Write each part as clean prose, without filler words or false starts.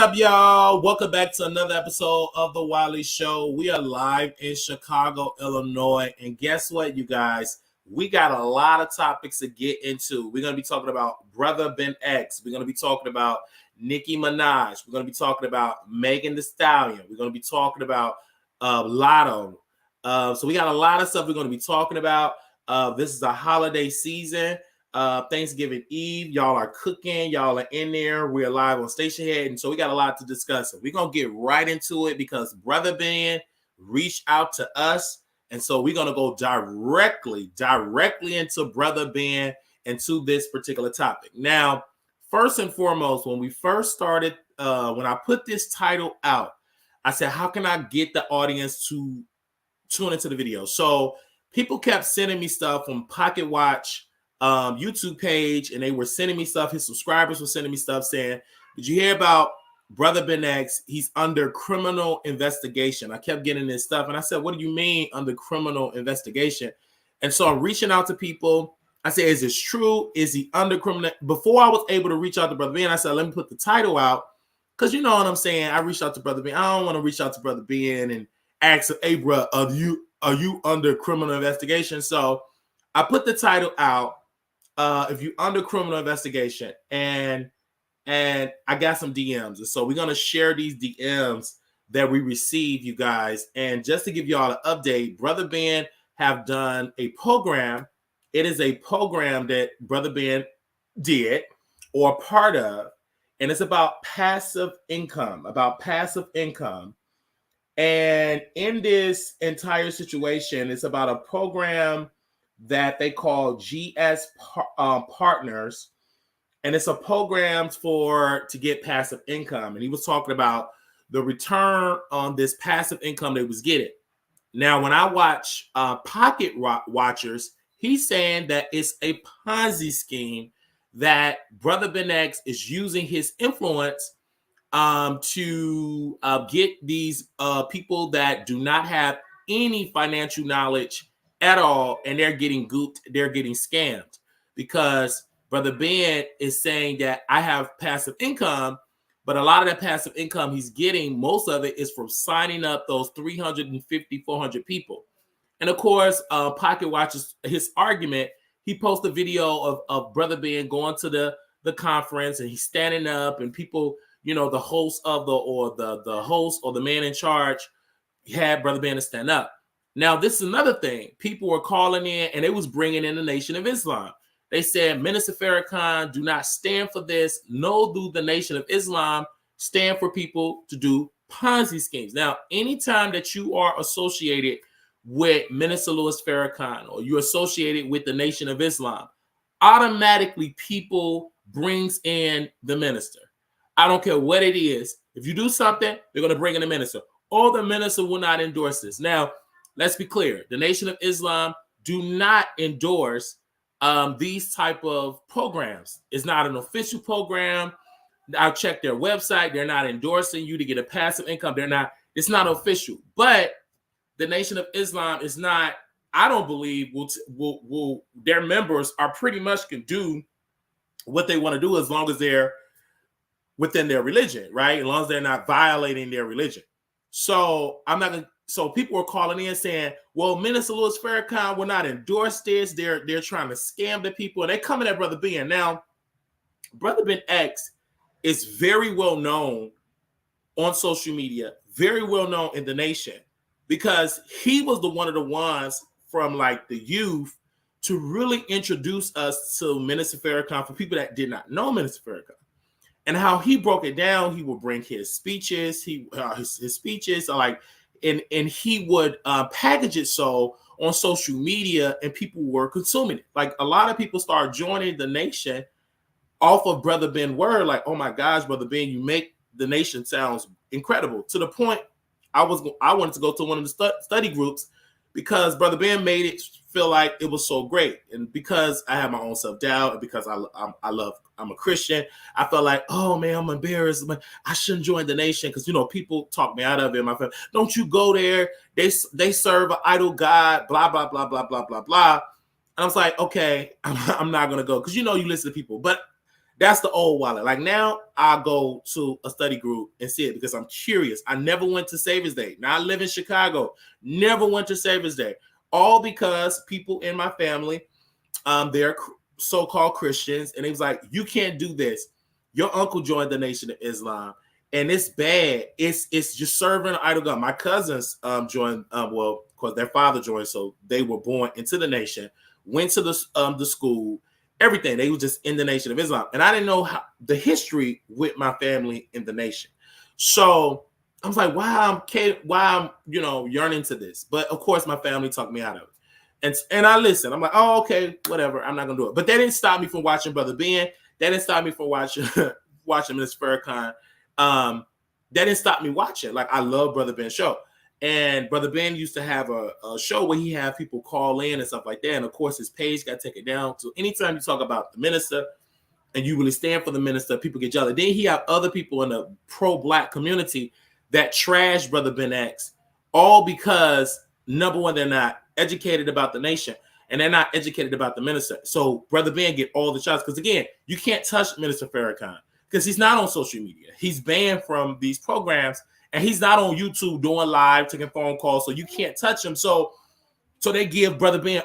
up, y'all? Welcome back to another episode of The Wiley Show. We are live in Chicago, Illinois. And guess what, you guys? We got a lot of topics to get into. We're going to be talking about Brother Ben X. We're going to be talking about Nicki Minaj. We're going to be talking about Megan Thee Stallion. We're going to be talking about Latto. So we got a lot of stuff we're going to be talking about. This is a holiday season. Thanksgiving Eve, y'all are cooking, y'all are in there, we're live on Station Head, and so we got a lot to discuss. So we're gonna get right into it because Brother Ben reached out to us, and so we're gonna go directly into Brother Ben and to this particular topic. Now, first and foremost, when we first started, when I put this title out, I said, how can I get the audience to tune into the video? So people kept sending me stuff from Pocket Watch YouTube page, and they were sending me stuff. His subscribers were sending me stuff saying, did you hear about Brother Ben X? He's under criminal investigation. I kept getting this stuff, and I said, what do you mean under criminal investigation? And so I'm reaching out to people. I said, is this true? Is he under criminal? Before I was able to reach out to Brother Ben, I said, let me put the title out, because you know what I'm saying. I reached out to Brother Ben. I don't want to reach out to Brother Ben and ask him, hey, bro, are you under criminal investigation? So I put the title out. If you're under criminal investigation, and I got some DMs, and so we're gonna share these DMs that we received, you guys. And just to give y'all an update, Brother Ben have done a program. It is a program that Brother Ben did or part of, and it's about passive income. And in this entire situation, it's about a program that they call GS Partners, and it's a program to get passive income. And he was talking about the return on this passive income they was getting. Now, when I watch Pocket Watchers, he's saying that it's a Ponzi scheme that Brother Ben X is using his influence to get these people that do not have any financial knowledge at all, and they're getting gooped, they're getting scammed, because Brother Ben is saying that I have passive income, but a lot of that passive income he's getting, most of it is from signing up those 350, 400 people. And of course, Pocket watches his argument. He posted a video of Brother Ben going to the conference, and he's standing up, and people, you know, the host of the host or the man in charge had Brother Ben to stand up. Now, this is another thing. People were calling in, and they was bringing in the Nation of Islam. They said, Minister Farrakhan do not stand for this. No, do the Nation of Islam stand for people to do Ponzi schemes. Now, anytime that you are associated with Minister Louis Farrakhan, or you're associated with the Nation of Islam, automatically people brings in the minister. I don't care what it is. If you do something, they're going to bring in the minister, or the minister will not endorse this. Now, let's be clear. The Nation of Islam do not endorse these type of programs. It's not an official program. I'll check their website. They're not endorsing you to get a passive income. It's not official. But the Nation of Islam is not, I don't believe, will their members are pretty much can do what they want to do as long as they're within their religion, right? As long as they're not violating their religion. So so people were calling in saying, well, Minister Louis Farrakhan will not endorse this. They're trying to scam the people. And they're coming at Brother Ben. Now, Brother Ben X is very well known on social media, very well known in the nation, because he was one of the ones from like the youth to really introduce us to Minister Farrakhan for people that did not know Minister Farrakhan. And how he broke it down, he would bring his speeches. His speeches are like, and he would package it so on social media, and people were consuming it. Like a lot of people started joining the nation off of Brother Ben word. Like, oh my gosh, Brother Ben, you make the nation sounds incredible. To the point, I wanted to go to one of the study groups because Brother Ben made it feel like it was so great. And because I have my own self-doubt, and because I'm a Christian, I felt like, oh man, I'm embarrassed. I shouldn't join the nation because, you know, people talk me out of it. My friend, don't you go there. They serve an idol God, blah, blah, blah, blah, blah, blah, blah. And I was like, okay, I'm not going to go because, you know, you listen to people. But That's the old wallet. Like now, I go to a study group and see it because I'm curious. I never went to Savers Day. Now I live in Chicago. Never went to Savers Day. All because people in my family, they're so-called Christians, and he was like, "You can't do this. Your uncle joined the Nation of Islam, and it's bad. It's just serving an idol God." My cousins joined. Well, of course, their father joined, so they were born into the nation, went to the school, everything. They were just in the Nation of Islam, and I didn't know how the history with my family in the nation. So I was like, why I'm yearning to this. But of course, my family talked me out of it. And I listened. I'm like, oh, okay, whatever. I'm not gonna do it. But that didn't stop me from watching Brother Ben. That didn't stop me from watching Miss Farrakhan. That didn't stop me watching. Like, I love Brother Ben's show. And Brother Ben used to have a show where he had people call in and stuff like that. And of course, his page got taken down. So anytime you talk about the minister and you really stand for the minister, people get jealous. Then he have other people in the pro-black community that trash Brother Ben X, all because, number one, they're not educated about the nation, and they're not educated about the minister. So Brother Ben get all the shots, because again, you can't touch Minister Farrakhan because he's not on social media. He's banned from these programs, and he's not on YouTube doing live, taking phone calls, so you can't touch him. So they give Brother Ben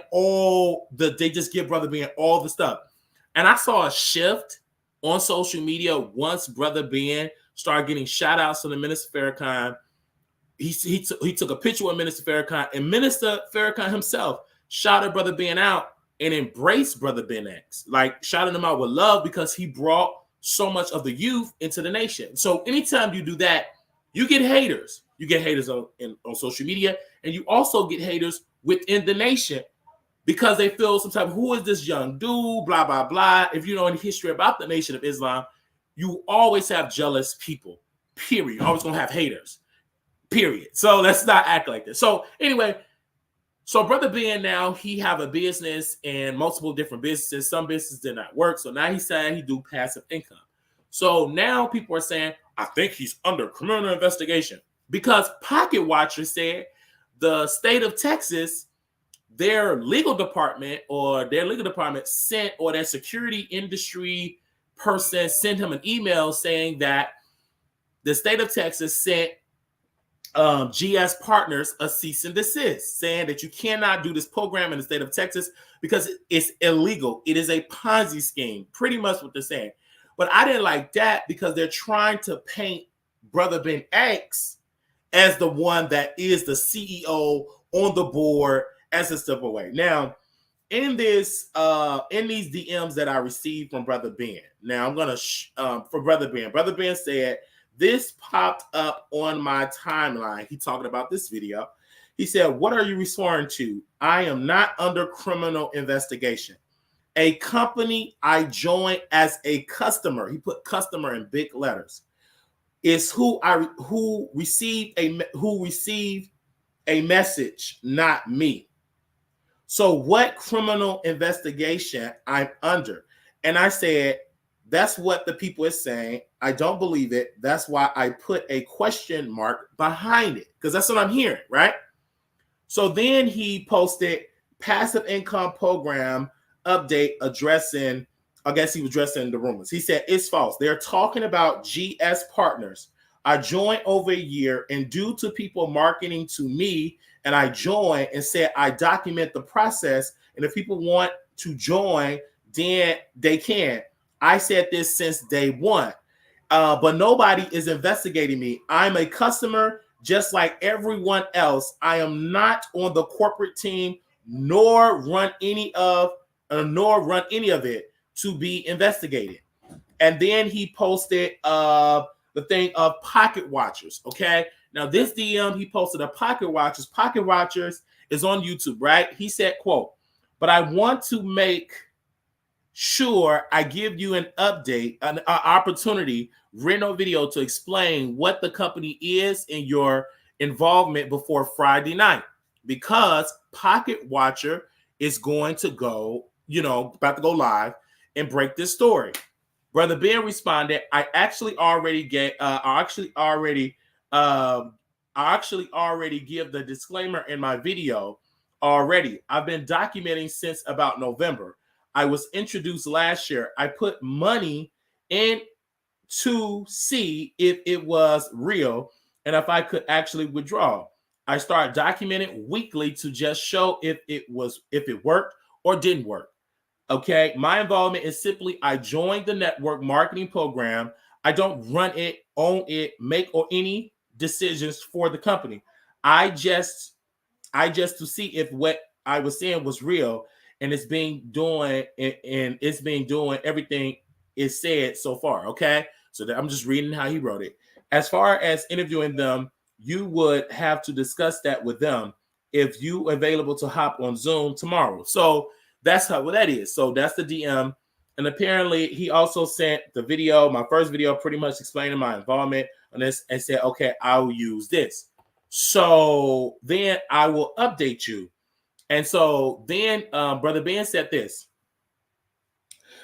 they just give Brother Ben all the stuff. And I saw a shift on social media once Brother Ben started getting shout outs to the Minister Farrakhan. He took a picture with Minister Farrakhan, and Minister Farrakhan himself shouted Brother Ben out and embraced Brother Ben X, like shouting him out with love, because he brought so much of the youth into the nation. So anytime you do that, you get haters. You get haters on social media, and you also get haters within the nation because they feel some type of, who is this young dude, blah, blah, blah. If you know any history about the Nation of Islam, you always have jealous people, period. You're always going to have haters. Period. So let's not act like this. So anyway, so Brother Ben now, he have a business and multiple different businesses. Some businesses did not work. So now he's saying he do passive income. So now people are saying, I think he's under criminal investigation, because Pocket Watcher said the state of Texas, their legal department sent, or their security industry person sent him an email saying that the state of Texas sent GS Partners a cease and desist, saying that you cannot do this program in the state of Texas because it's illegal. It is a Ponzi scheme, pretty much what they're saying. But I didn't like that, because they're trying to paint Brother Ben X as the one that is the CEO on the board as a step away. Now, in these DMs that I received from Brother Ben, now I'm gonna for Brother Ben. Brother Ben said, this popped up on my timeline. He talking about this video. He said, what are you referring to? I am not under criminal investigation. A company I joined as a customer, he put customer in big letters, is who received a message, not me. So what criminal investigation I'm under? And I said, that's what the people are saying. I don't believe it. That's why I put a question mark behind it, because that's what I'm hearing, right? So then he posted passive income program update addressing, I guess he was addressing the rumors. He said, it's false. They're talking about GS Partners. I joined over a year, and due to people marketing to me, and I joined and said, I document the process, and if people want to join, then they can. I said this since day one, but nobody is investigating me. I'm a customer just like everyone else. I am not on the corporate team, nor run any of it to be investigated. And then he posted the thing of Pocket Watchers. Okay, now this DM, he posted a Pocket Watchers. Pocket Watchers is on YouTube, right? He said, quote, but I want to make sure I give you an update, an opportunity, written video to explain what the company is and your involvement before Friday night, because Pocket Watcher is going to go, about to go live and break this story. Brother Ben responded, I actually already give the disclaimer in my video already. I've been documenting since about November. I was introduced last year. I put money and to see if it was real and if I could actually withdraw. I started documenting weekly to just show if it worked or didn't work. Okay, my involvement is simply I joined the network marketing program. I don't run it, own it, make or any decisions for the company. I just to see if what I was saying was real, and it's being doing and it's being doing everything is said so far. Okay, so that I'm just reading how he wrote it. As far as interviewing them, you would have to discuss that with them if you available to hop on Zoom tomorrow. So that's how what that is. So that's the DM. And apparently he also sent the video, my first video, pretty much explaining my involvement on this, and said, okay, I'll use this. So then I will update you. And so then Brother Ben said this.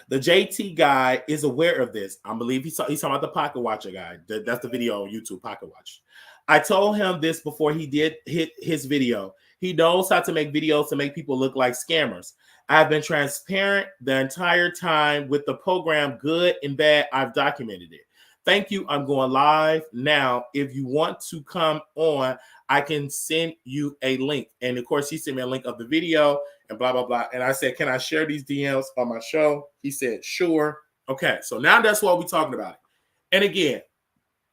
The JT guy is aware of this. I believe he's talking about the Pocket Watcher guy. That's the video on YouTube, Pocket Watch. I told him this before he did hit his video. He knows how to make videos to make people look like scammers. I've been transparent the entire time with the program, good and bad. I've documented it. Thank you. I'm going live now. If you want to come on, I can send you a link. And of course, he sent me a link of the video and blah, blah, blah. And I said, can I share these DMs on my show? He said, sure. Okay, so now that's what we're talking about. And again,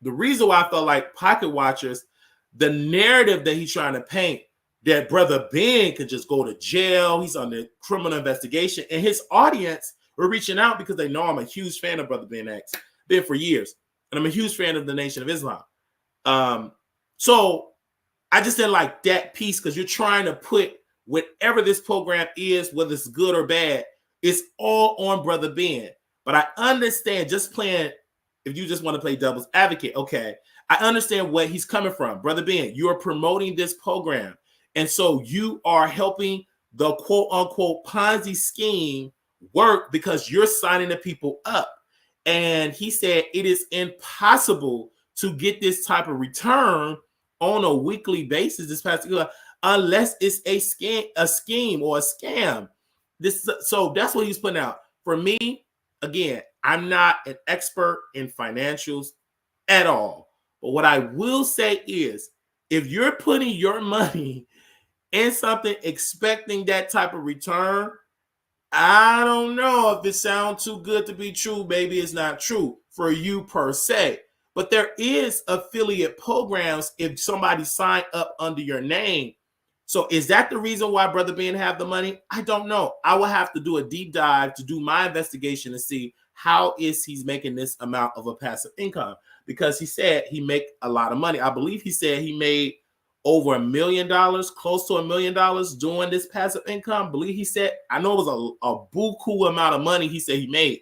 the reason why I felt like Pocket Watchers, the narrative that he's trying to paint, that Brother Ben could just go to jail, he's under criminal investigation, and his audience were reaching out because they know I'm a huge fan of Brother Ben X, been for years, and I'm a huge fan of the Nation of Islam. So I just didn't like that piece because you're trying to put whatever this program is, whether it's good or bad, it's all on Brother Ben. But I understand just playing, if you just want to play devil's advocate, okay, I understand where he's coming from. Brother Ben, you are promoting this program. And so you are helping the quote unquote Ponzi scheme work because you're signing the people up. And he said it is impossible to get this type of return on a weekly basis this past year unless it's a scheme or a scam. So that's what he's putting out. For me, again, I'm not an expert in financials at all. But what I will say is if you're putting your money in something expecting that type of return, I don't know if it sounds too good to be true. Maybe it's not true for you per se. But there is affiliate programs if somebody signed up under your name. So is that the reason why Brother Ben have the money? I don't know. I will have to do a deep dive to do my investigation to see how is he's making this amount of a passive income, because he said he make a lot of money. I believe he said he made over $1 million, close to $1 million doing this passive income. I believe he said, I know it was a buku amount of money he said he made.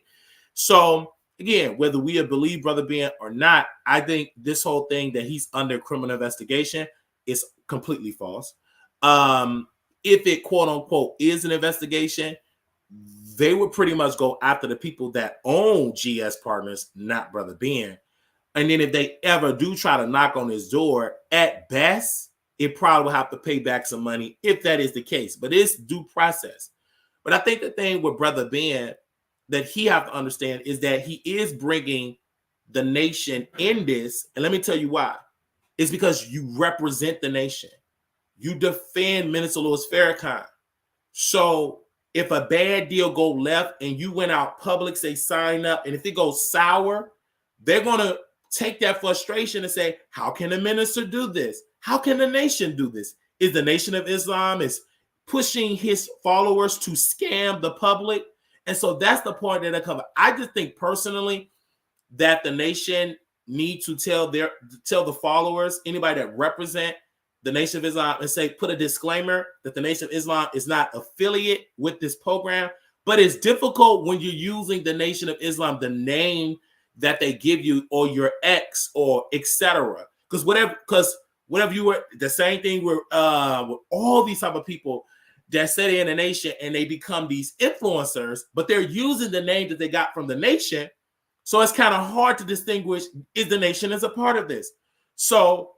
So again, whether we believe Brother Ben or not, I think this whole thing that he's under criminal investigation is completely false. If it quote unquote is an investigation, they would pretty much go after the people that own GS Partners, not Brother Ben. And then if they ever do try to knock on his door, at best, it probably will have to pay back some money if that is the case. But it's due process. But I think the thing with Brother Ben that he have to understand is that he is bringing the nation in this. And let me tell you why. It's because you represent the nation. You defend Minister Louis Farrakhan. So if a bad deal go left and you went out public, say sign up, and if it goes sour, they're going to take that frustration and say, how can the minister do this? How can the nation do this? Is the Nation of Islam is pushing his followers to scam the public? And so that's the point that I cover. I just think personally that the nation need to tell the followers, anybody that represent the Nation of Islam, and say, put a disclaimer that the Nation of Islam is not affiliate with this program. But it's difficult when you're using the Nation of Islam, the name that they give you, or your ex, or etc. Because whatever you were, the same thing with all these type of people that sit in the nation and they become these influencers, but they're using the name that they got from the nation. So it's kind of hard to distinguish, is the nation as a part of this? So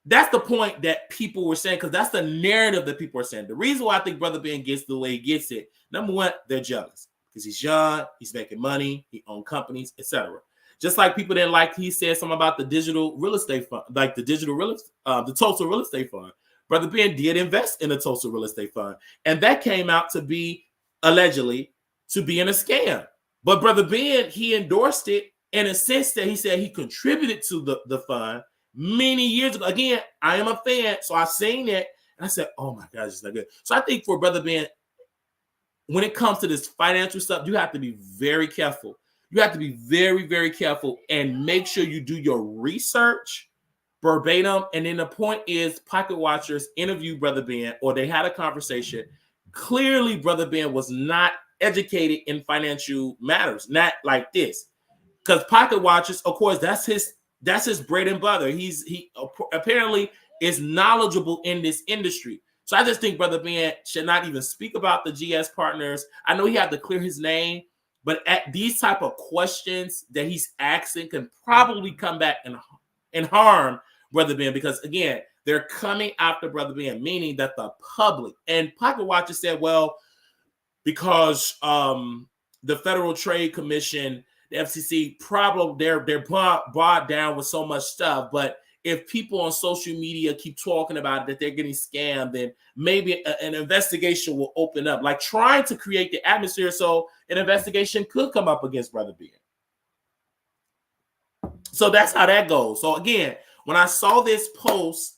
that's the point that people were saying, because that's the narrative that people are saying. The reason why I think Brother Ben gets the way he gets it, number one, they're jealous. because he's young, he's making money, he owns companies, etc. Just like people didn't like, he said something about the digital real estate fund, like the the Tulsa real estate fund. Brother Ben did invest in the Tulsa real estate fund, and that came out to be allegedly to be in a scam. But Brother Ben, he endorsed it in a sense that he said he contributed to the fund many years ago. Again, I am a fan, so I've seen it, and I said, "Oh my gosh, it's not good." So I think for Brother Ben, when it comes to this financial stuff, you have to be very careful. You have to be very, very careful and make sure you do your research verbatim. And then the point is, pocket watchers interviewed Brother Ben, or they had a conversation. Clearly, Brother Ben was not educated in financial matters, not like this. Because pocket watchers, of course, that's his bread and butter. He apparently is knowledgeable in this industry. So I just think Brother Ben should not even speak about the GS partners. I know he had to clear his name, but at these type of questions that he's asking can probably come back and harm Brother Ben, because again, they're coming after Brother Ben, meaning that the public and pocket watchers said, well, because the Federal Trade Commission, the FCC, probably they're brought down with so much stuff, but if people on social media keep talking about it, that they're getting scammed, then maybe an investigation will open up, like trying to create the atmosphere so an investigation could come up against Brother Ben. So that's how that goes. So again, when I saw this post,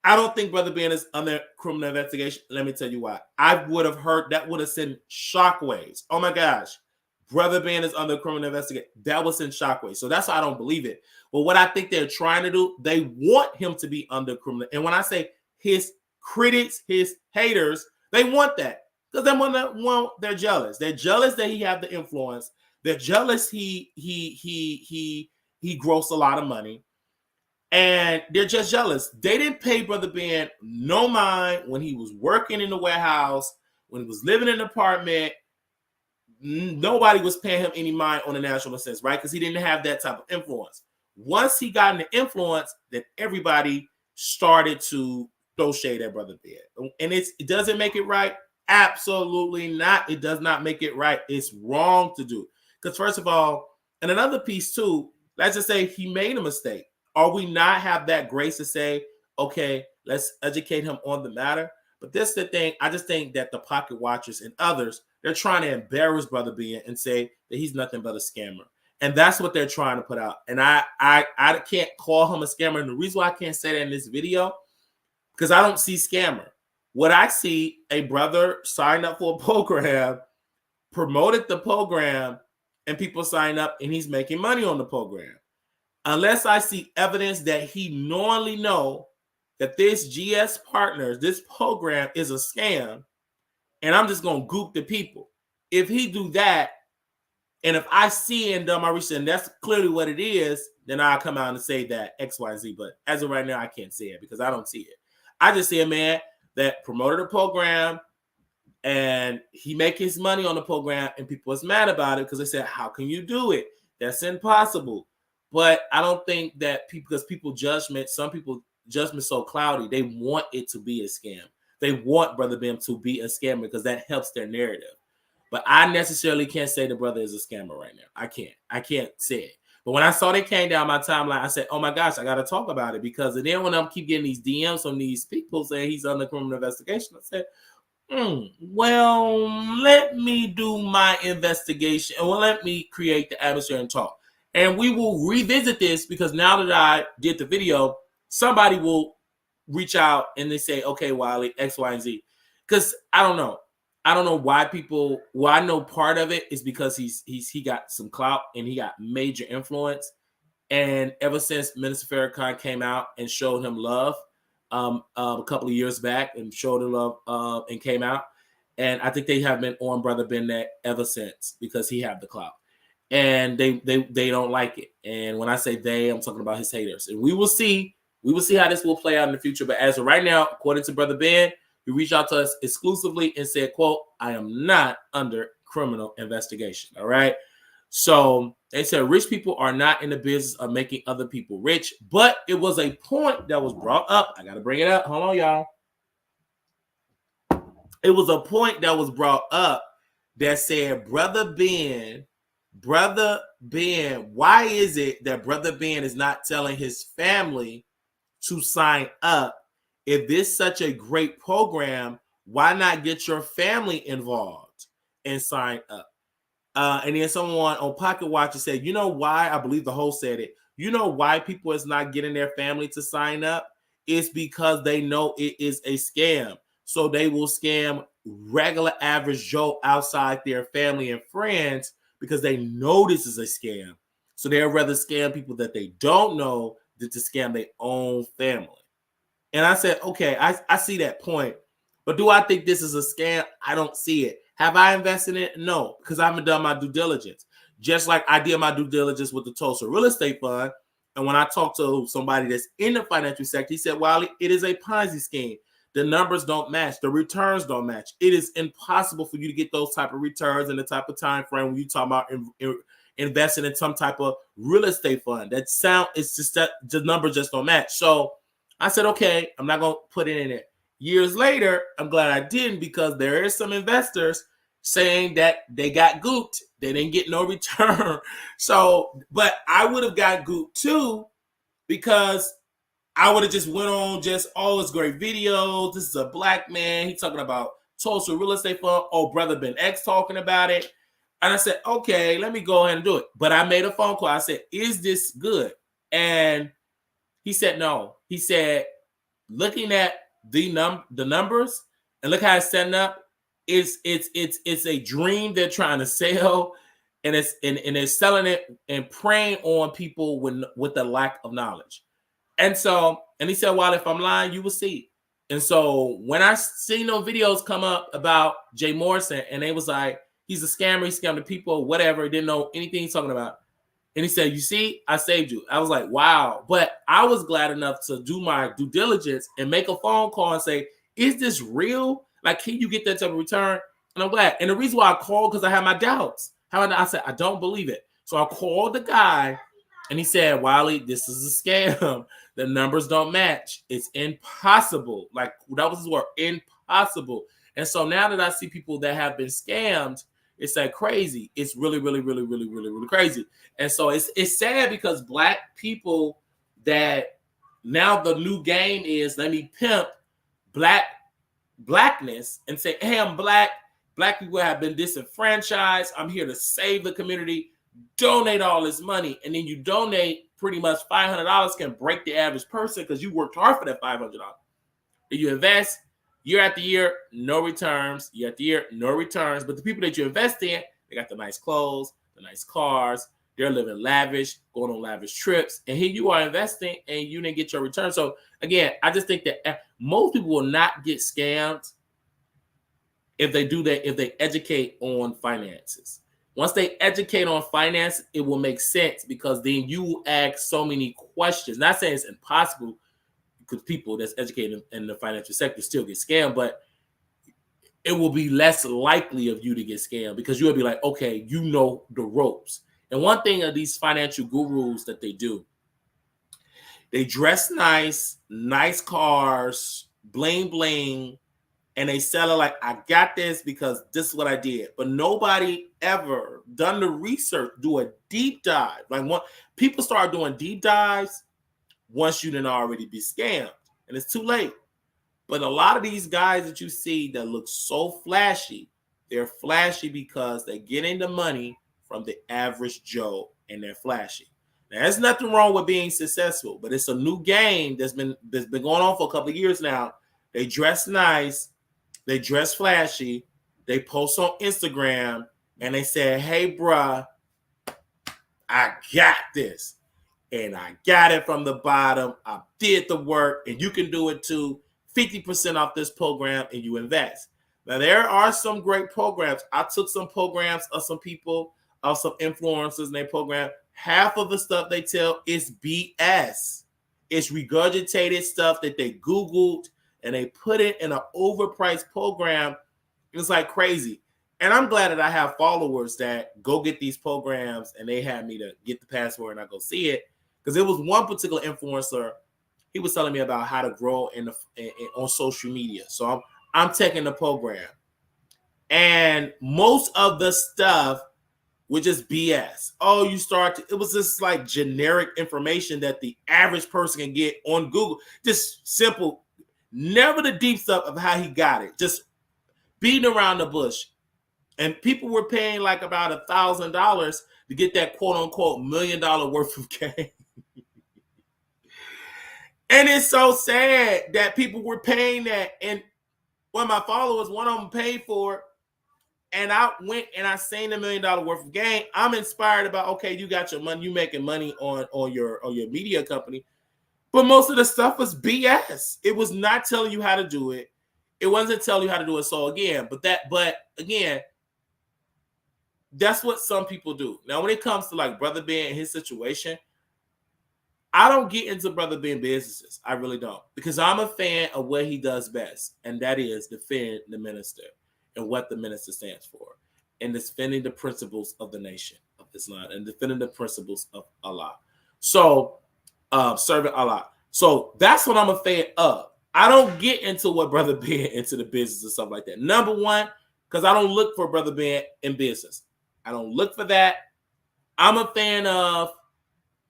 I don't think Brother Ben is under criminal investigation. Let me tell you why. I would have heard that would have sent shockwaves. Oh my gosh. Brother Ben is under criminal investigation. That was in shockwaves. So that's why I don't believe it. But what I think they're trying to do, they want him to be under criminal. And when I say his critics, his haters, they want that. Because they're jealous. They're jealous that he have the influence. They're jealous he grossed a lot of money. And they're just jealous. They didn't pay Brother Ben no mind when he was working in the warehouse, when he was living in an apartment. Nobody was paying him any mind on a national sense, right? Because he didn't have that type of influence. Once he got into influence, then everybody started to throw shade at Brother Ben. And it doesn't make it right. Absolutely not. It does not make it right. It's wrong to do. Because first of all, and another piece too, let's just say he made a mistake. Are we not have that grace to say, okay, let's educate him on the matter? But this is the thing. I just think that the pocket watchers and others, they're trying to embarrass Brother Ben and say that he's nothing but a scammer. And that's what they're trying to put out. And I can't call him a scammer. And the reason why I can't say that in this video, because I don't see scammer. What I see, a brother signed up for a program, promoted the program, and people sign up and he's making money on the program. Unless I see evidence that he knowingly know that this GS Partners, this program is a scam, and I'm just going to goop the people. If he do that, and if I see and done my research, and that's clearly what it is, then I'll come out and say that X, Y, and Z. But as of right now, I can't say it because I don't see it. I just see a man that promoted a program, and he make his money on the program, and people was mad about it because they said, how can you do it? That's impossible. But I don't think that people, because people judgment, some people judgment so cloudy, they want it to be a scam. They want Brother Ben to be a scammer because that helps their narrative. But I necessarily can't say the brother is a scammer right now. I can't say it. But when I saw they came down my timeline, I said, oh my gosh, I got to talk about it. Because then when I keep getting these DMs from these people saying he's under criminal investigation, I said, well, let me do my investigation. And well, let me create the atmosphere and talk. And we will revisit this because now that I did the video, somebody will reach out and they say, okay, Wiley, X, Y, and Z. Because I don't know. I don't know why people, well, I know part of it is because he got some clout and he got major influence. And ever since Minister Farrakhan came out and showed him love a couple of years back and showed him love and came out. And I think they have been on Brother Ben neck ever since because he had the clout. And they don't like it. And when I say they, I'm talking about his haters. And we will see how this will play out in the future. But as of right now, according to Brother Ben, he reached out to us exclusively and said, quote, I am not under criminal investigation. All right. So they said rich people are not in the business of making other people rich. But it was a point that was brought up. I got to bring it up. Hold on, y'all. It was a point that was brought up that said, Brother Ben, why is it that Brother Ben is not telling his family to sign up? If this is such a great program, why not get your family involved and sign up? And then someone on Pocket Watch said, you know why? I believe the host said it. You know why people is not getting their family to sign up? It's because they know it is a scam. So they will scam regular average Joe outside their family and friends because they know this is a scam. So they'd rather scam people that they don't know than to scam their own family. And I said, okay, I see that point. But do I think this is a scam? I don't see it. Have I invested in it? No, because I haven't done my due diligence. Just like I did my due diligence with the Tulsa Real Estate Fund. And when I talked to somebody that's in the financial sector, he said, well, it is a Ponzi scheme. The numbers don't match. The returns don't match. It is impossible for you to get those type of returns in the type of time frame when you talk about investing in some type of real estate fund. It's just that the numbers just don't match. So I said, okay, I'm not going to put it in it. Years later, I'm glad I didn't, because there is some investors saying that they got gooped. They didn't get no return. So, but I would have got gooped too, because I would have just went on it's great videos. This is a black man. He's talking about Tulsa Real Estate Fund. Oh, Brother Ben X talking about it. And I said, okay, let me go ahead and do it. But I made a phone call. I said, is this good? And he said, no. He said, looking at the numbers and look how it's setting up, it's a dream they're trying to sell, and they're selling it and preying on people with the lack of knowledge. And he said, well, if I'm lying, you will see. And so when I seen those videos come up about Jay Morrison, and they was like, he's a scammer, he scammed the people, whatever, didn't know anything he's talking about. And he said, you see, I saved you. I was like, wow. But I was glad enough to do my due diligence and make a phone call and say, is this real? Like, can you get that type of return? And I'm glad. And the reason why I called, because I had my doubts. I said, I don't believe it. So I called the guy, and he said, Wiley, this is a scam. The numbers don't match. It's impossible. Like, that was his word, impossible. And so now that I see people that have been scammed, it's like crazy. It's really, really, really, really, really, really crazy. And so it's sad, because black people, that now the new game is, let me pimp blackness and say, hey, I'm black. Black people have been disenfranchised. I'm here to save the community. Donate all this money. And then you donate pretty much $500 can break the average person, because you worked hard for that $500. If you invest year after year, no returns. Year after year, no returns. But the people that you invest in, they got the nice clothes, the nice cars. They're living lavish, going on lavish trips. And here you are investing, and you didn't get your return. So, again, I just think that most people will not get scammed if they do that, if they educate on finances. Once they educate on finance, it will make sense, because then you will ask so many questions. Not saying it's impossible, because people that's educated in the financial sector still get scammed, but it will be less likely of you to get scammed, because you'll be like, okay, you know the ropes. And one thing of these financial gurus that they do, they dress nice cars, bling bling, and they sell it like, I got this because this is what I did. But nobody ever done the research, do a deep dive. Like, people start doing deep dives once you done already be scammed, and it's too late. But a lot of these guys that you see that look so flashy, they're flashy because they're getting the money from the average Joe, and they're flashy. Now, there's nothing wrong with being successful, but it's a new game that's been going on for a couple of years now. They dress nice, they dress flashy, they post on Instagram, and they say, hey, bruh, I got this. And I got it from the bottom. I did the work, and you can do it too. 50% off this program, and you invest. Now, there are some great programs. I took some programs of some people, of some influencers in their program. Half of the stuff they tell is BS. It's regurgitated stuff that they Googled, and they put it in an overpriced program. It's like crazy. And I'm glad that I have followers that go get these programs, and they had me to get the password, and I go see it. Because there was one particular influencer, he was telling me about how to grow on social media. So I'm taking the program. And most of the stuff was just BS. Oh, it was just like generic information that the average person can get on Google. Just simple, never the deep stuff of how he got it. Just beating around the bush. And people were paying like about $1,000 to get that quote unquote $1 million worth of game. And it's so sad that people were paying that. And one of my followers, one of them paid for it. And I went and I seen $1 million worth of game. I'm inspired about, okay, you got your money, you making money on your media company. But most of the stuff was BS. It was not telling you how to do it. It wasn't telling you how to do it. So again, but again, that's what some people do. Now, when it comes to like Brother Ben and his situation, I don't get into Brother Ben businesses. I really don't. Because I'm a fan of what he does best. And that is defend the minister and what the minister stands for. And defending the principles of the nation of Islam and defending the principles of Allah. So, serving Allah. So that's what I'm a fan of. I don't get into what Brother Ben into the business and stuff like that. Number one, because I don't look for Brother Ben in business. I don't look for that. I'm a fan of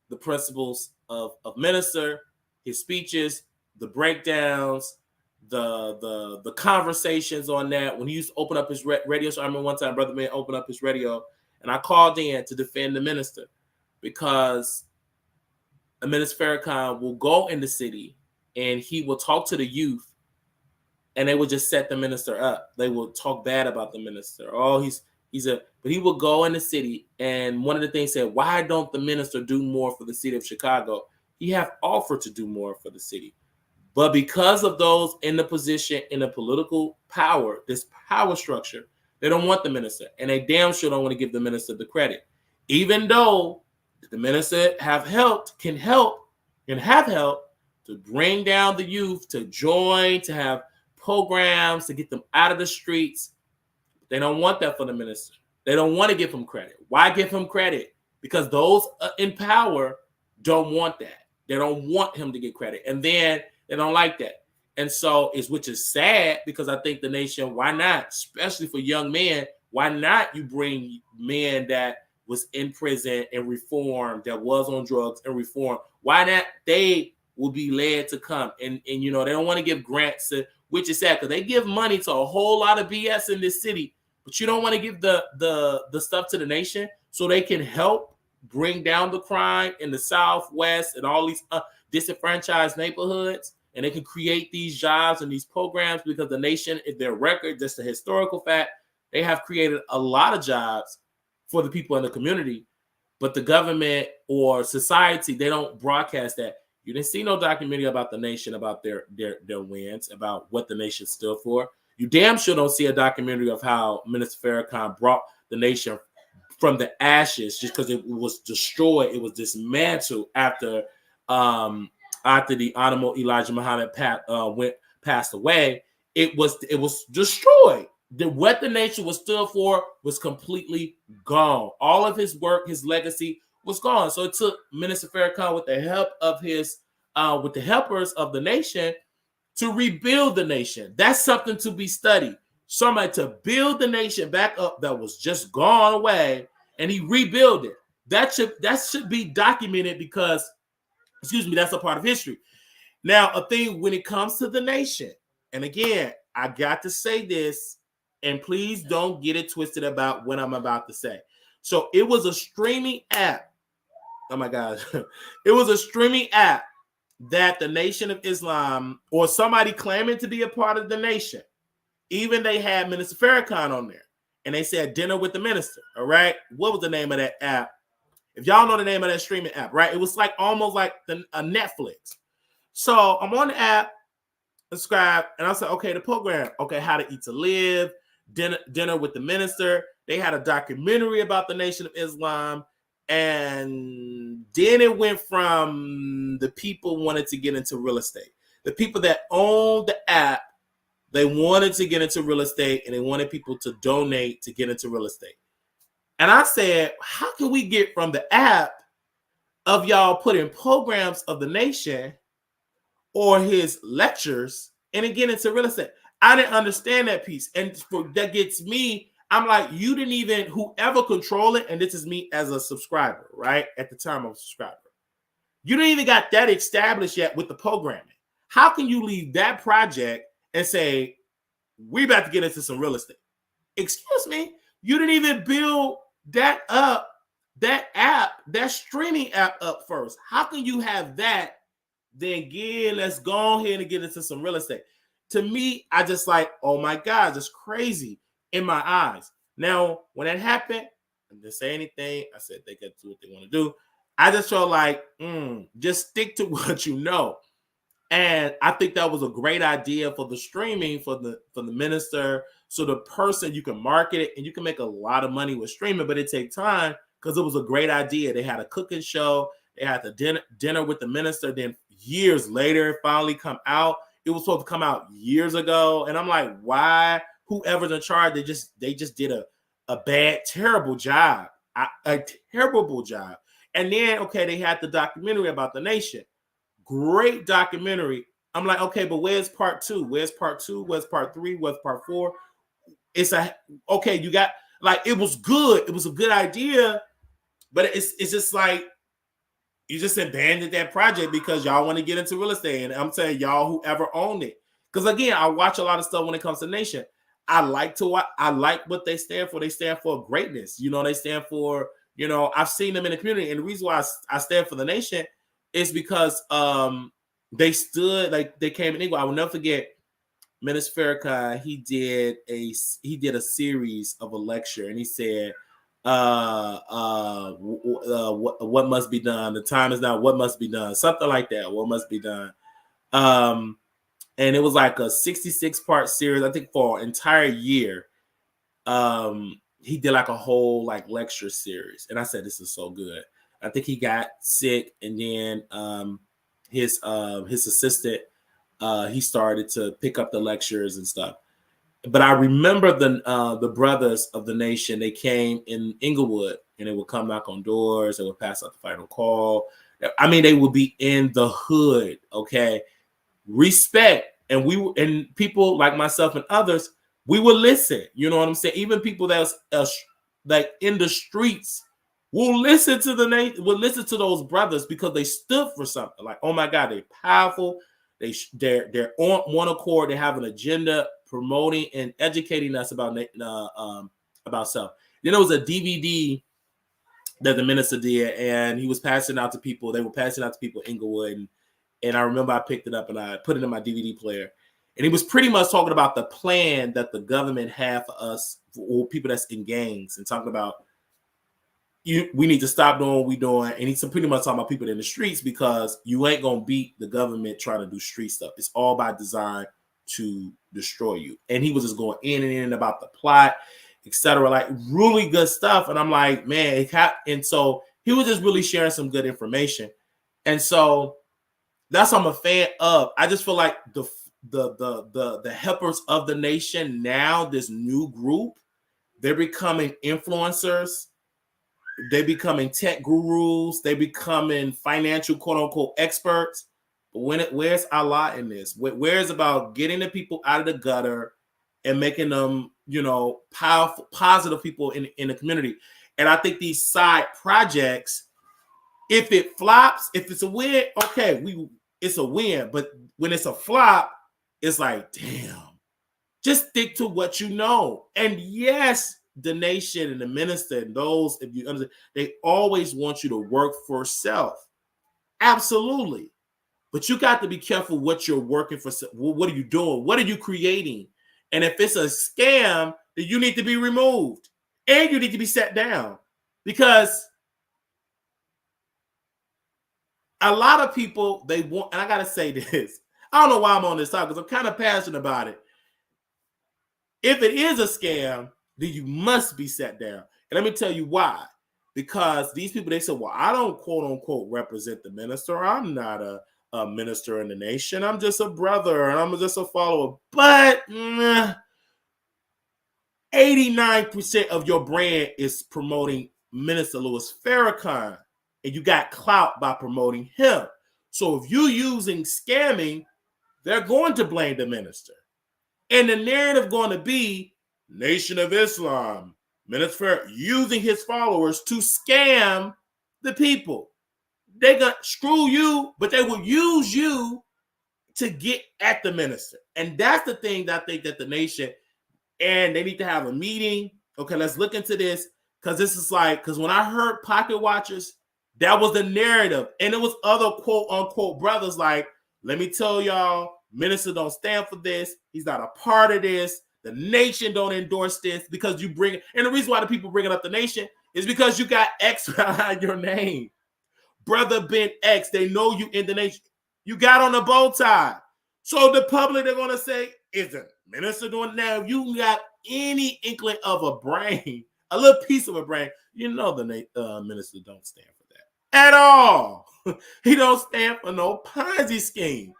the principles of minister, his speeches, the breakdowns, the conversations on that. When he used to open up his radio show, I remember one time Brother Ben opened up his radio, and I called in to defend the minister because a Minister Farrakhan will go in the city and he will talk to the youth, and they will just set the minister up. They will talk bad about the minister. Oh, but he will go in the city, and one of the things said, why don't the minister do more for the city of Chicago? He have offered to do more for the city. But because of those in the position, in the political power, this power structure, they don't want the minister. And they damn sure don't want to give the minister the credit. Even though the minister can have helped to bring down the youth, to join, to have programs, to get them out of the streets. They don't want that for the minister. They don't want to give him credit. Why give him credit? Because those in power don't want that. They don't want him to get credit. And then they don't like that. And so which is sad, because I think the nation, why not, especially for young men, why not you bring men that was in prison and reformed, that was on drugs and reformed? Why not they will be led to come? And they don't want to give grants, which is sad, because they give money to a whole lot of BS in this city, but you don't want to give the stuff to the nation so they can help bring down the crime in the Southwest and all these disenfranchised neighborhoods, and they can create these jobs and these programs, because the nation, if their record, just a historical fact, they have created a lot of jobs for the people in the community, but the government or society, they don't broadcast that. You didn't see no documentary about the nation, about their wins, about what the nation stood for. You damn sure don't see a documentary of how Minister Farrakhan brought the nation from the ashes, just because it was destroyed, it was dismantled after the Honorable Elijah Muhammad passed away. It was destroyed. What the nation was stood for was completely gone. All of his work, his legacy was gone. So it took Minister Farrakhan, with the help of with the helpers of the nation, to rebuild the nation. That's something to be studied. Somebody to build the nation back up that was just gone away, and he rebuilt it. That should be documented, because, that's a part of history. Now, a thing when it comes to the nation, and again, I got to say this, and please don't get it twisted about what I'm about to say. So it was a streaming app. Oh my gosh. It was a streaming app that the Nation of Islam, or somebody claiming to be a part of the nation, even they had Minister Farrakhan on there, and they said dinner with the minister. All right. What was the name of that app? If y'all know the name of that streaming app, right? It was like almost like a Netflix. So I'm on the app, subscribe, and I said, okay, the program, okay, How to Eat to Live, dinner with the minister. They had a documentary about the Nation of Islam. And then it went from the people wanted to get into real estate. The people that owned the app, they wanted to get into real estate, and they wanted people to donate to get into real estate. And I said, how can we get from the app of y'all putting programs of the nation or his lectures and then get into real estate. I didn't understand that piece. And that gets me, I'm like, you didn't even, whoever control it, and this is me as a subscriber, right? At the time I'm a subscriber. You didn't even got that established yet with the programming. How can you leave that project and say, we about to get into some real estate? Excuse me, you didn't even build that up, that app, that streaming app up first. How can you have that? Then let's go ahead and get into some real estate. To me, I just like, oh my God, it's crazy in my eyes. Now, when that happened, I didn't say anything. I said they can do what they want to do. I just felt like, just stick to what you know. And I think that was a great idea for the streaming, for the minister. So the person, you can market it and you can make a lot of money with streaming, but it takes time because it was a great idea. They had a cooking show. They had the dinner with the minister. Then years later, it finally come out. It was supposed to come out years ago. And I'm like, why? Whoever's in charge, they just did a bad, terrible job. A terrible job. And then, okay, they had the documentary about the nation. Great documentary. I'm like, okay, but where's part two? Where's part two? Where's part three? Where's part four? Okay, you got, like, it was good. It was a good idea, but it's just like, you just abandoned that project because y'all want to get into real estate. And I'm saying y'all, whoever owned it. Because again, I watch a lot of stuff when it comes to nation. I like what they stand for. They stand for greatness. They stand for, I've seen them in the community. And the reason why I stand for the nation is because they stood, like, they came in England. I will never forget Minister Farrakhan. He did a series of a lecture, and he said, what must be done? The time is now. What must be done? Something like that. What must be done? And it was like a 66-part series, I think, for an entire year. He did like a whole lecture series, and I said, this is so good. I think he got sick, and then his assistant, he started to pick up the lectures and stuff. But I remember the brothers of the nation. They came in Inglewood, and they would come knock on doors. They would pass out the final call. I mean, they would be in the hood. Okay, respect, and people like myself and others, we would listen. You know what I'm saying? Even people that's like in the streets will listen to those brothers because they stood for something. Like, oh my God, they're powerful. They're on one accord. They have an agenda promoting and educating us about self. Then there was a DVD that the minister did, and he was passing out to people. They were passing out to people in Inglewood, and I remember I picked it up and I put it in my DVD player. And he was pretty much talking about the plan that the government had for us, for people that's in gangs, and talking about we need to stop doing what we're doing. And he's pretty much talking about people in the streets because you ain't going to beat the government trying to do street stuff. It's all by design to destroy you. And he was just going in and in about the plot, etc. Like, really good stuff. And I'm like, man, and so he was just really sharing some good information. And so that's what I'm a fan of. I just feel like the helpers of the nation now, this new group, they're becoming influencers. They're becoming tech gurus. They're becoming financial, quote unquote, experts. But where's Allah in this? Where's about getting the people out of the gutter and making them, powerful, positive people in the community? And I think these side projects, if it flops, if it's a win, okay, it's a win. But when it's a flop, it's like, damn, just stick to what you know. And yes, the nation and the minister and those, if you understand, they always want you to work for self. Absolutely. But you got to be careful what you're working for. What are you doing? What are you creating? And if it's a scam, then you need to be removed and you need to be set down, because a lot of people, they want, and I got to say this, I don't know why I'm on this topic because I'm kind of passionate about it. If it is a scam, then you must be set down. And let me tell you why. Because these people, they say, well, I don't quote unquote represent the minister. I'm not a minister in the nation. I'm just a brother and I'm just a follower. But 89% of your brand is promoting Minister Louis Farrakhan, and you got clout by promoting him. So if you're using scamming, they're going to blame the minister. And the narrative going to be Nation of Islam, Minister using his followers to scam the people. They gonna screw you, but they will use you to get at the minister. And that's the thing that I think that the nation, and they need to have a meeting. Okay, let's look into this. Because this is like, because when I heard Pocket Watchers, that was the narrative. And it was other quote unquote brothers like, let me tell y'all, minister don't stand for this. He's not a part of this. The nation don't endorse this because you bring it. And the reason why the people bringing up the nation is because you got X behind your name. Brother Ben X, they know you in the nation. You got on a bow tie. So the public, they're going to say, is the minister doing that? If you got any inkling of a brain, a little piece of a brain, you know the minister don't stand for that at all. He don't stand for no Ponzi scheme.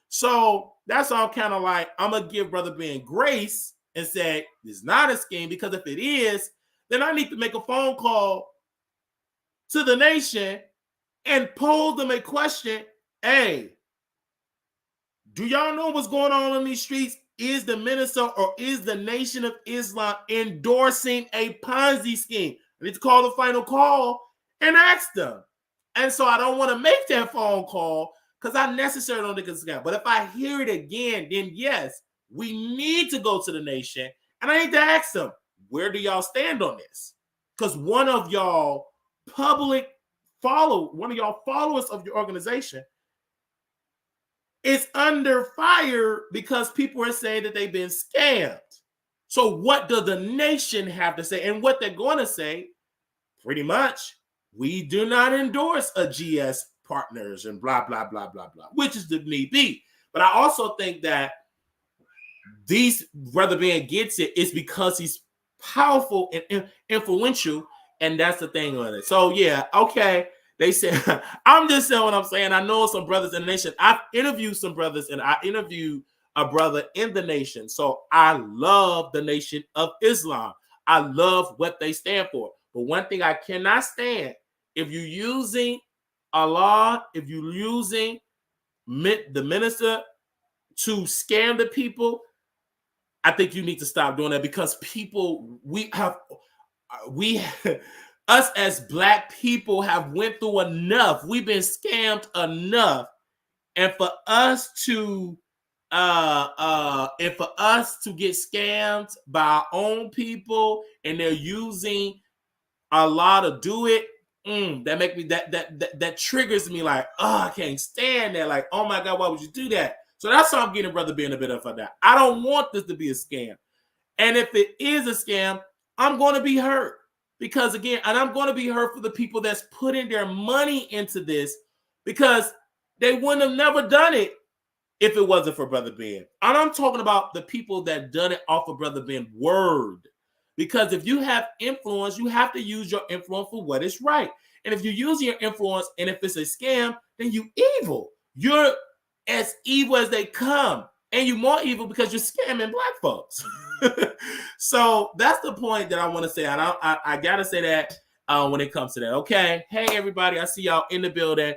So that's all kind of like, I'm going to give Brother Ben grace and say, it's not a scheme, because if it is, then I need to make a phone call to the nation and pose them a question. Hey, do y'all know what's going on in these streets? Is the minister or is the Nation of Islam endorsing a Ponzi scheme? I need to call the final call and ask them. And so I don't want to make that phone call because I necessarily don't think it's a scam. But if I hear it again, then yes, we need to go to the nation and I need to ask them, where do y'all stand on this? Because one of y'all followers of your organization is under fire because people are saying that they've been scammed. So what does the nation have to say? And what they're going to say, pretty much, we do not endorse a GS partners and blah, blah, blah, blah, blah, which is the need be. But I also think that these Brother Ben gets it is because he's powerful and influential, and that's the thing on it. So yeah, okay. They said, I'm just saying what I'm saying. I know some brothers in the nation. I've interviewed some brothers, and I interviewed a brother in the nation. So I love the Nation of Islam. I love what they stand for. But one thing I cannot stand, if you're using Allah, if you're using the minister to scam the people, I think you need to stop doing that, because people, us as Black people have went through enough. We've been scammed enough, and for us to get scammed by our own people, and they're using Allah to do it, that make me that triggers me. Like, oh, I can't stand that. Like, oh my God, why would you do that? So that's why I'm getting Brother Ben a bit of that. I don't want this to be a scam, and if it is a scam, I'm going to be hurt. Because again, and I'm going to be hurt for the people that's putting their money into this, because they wouldn't have never done it if it wasn't for Brother Ben. And I'm talking about the people that done it off of Brother Ben's word. Because if you have influence, you have to use your influence for what is right. And if you use your influence and if it's a scam, then you evil. You're as evil as they come. And you're more evil because you're scamming Black folks. So that's the point that I want to say. I got to say that when it comes to that. Okay. Hey, everybody. I see y'all in the building.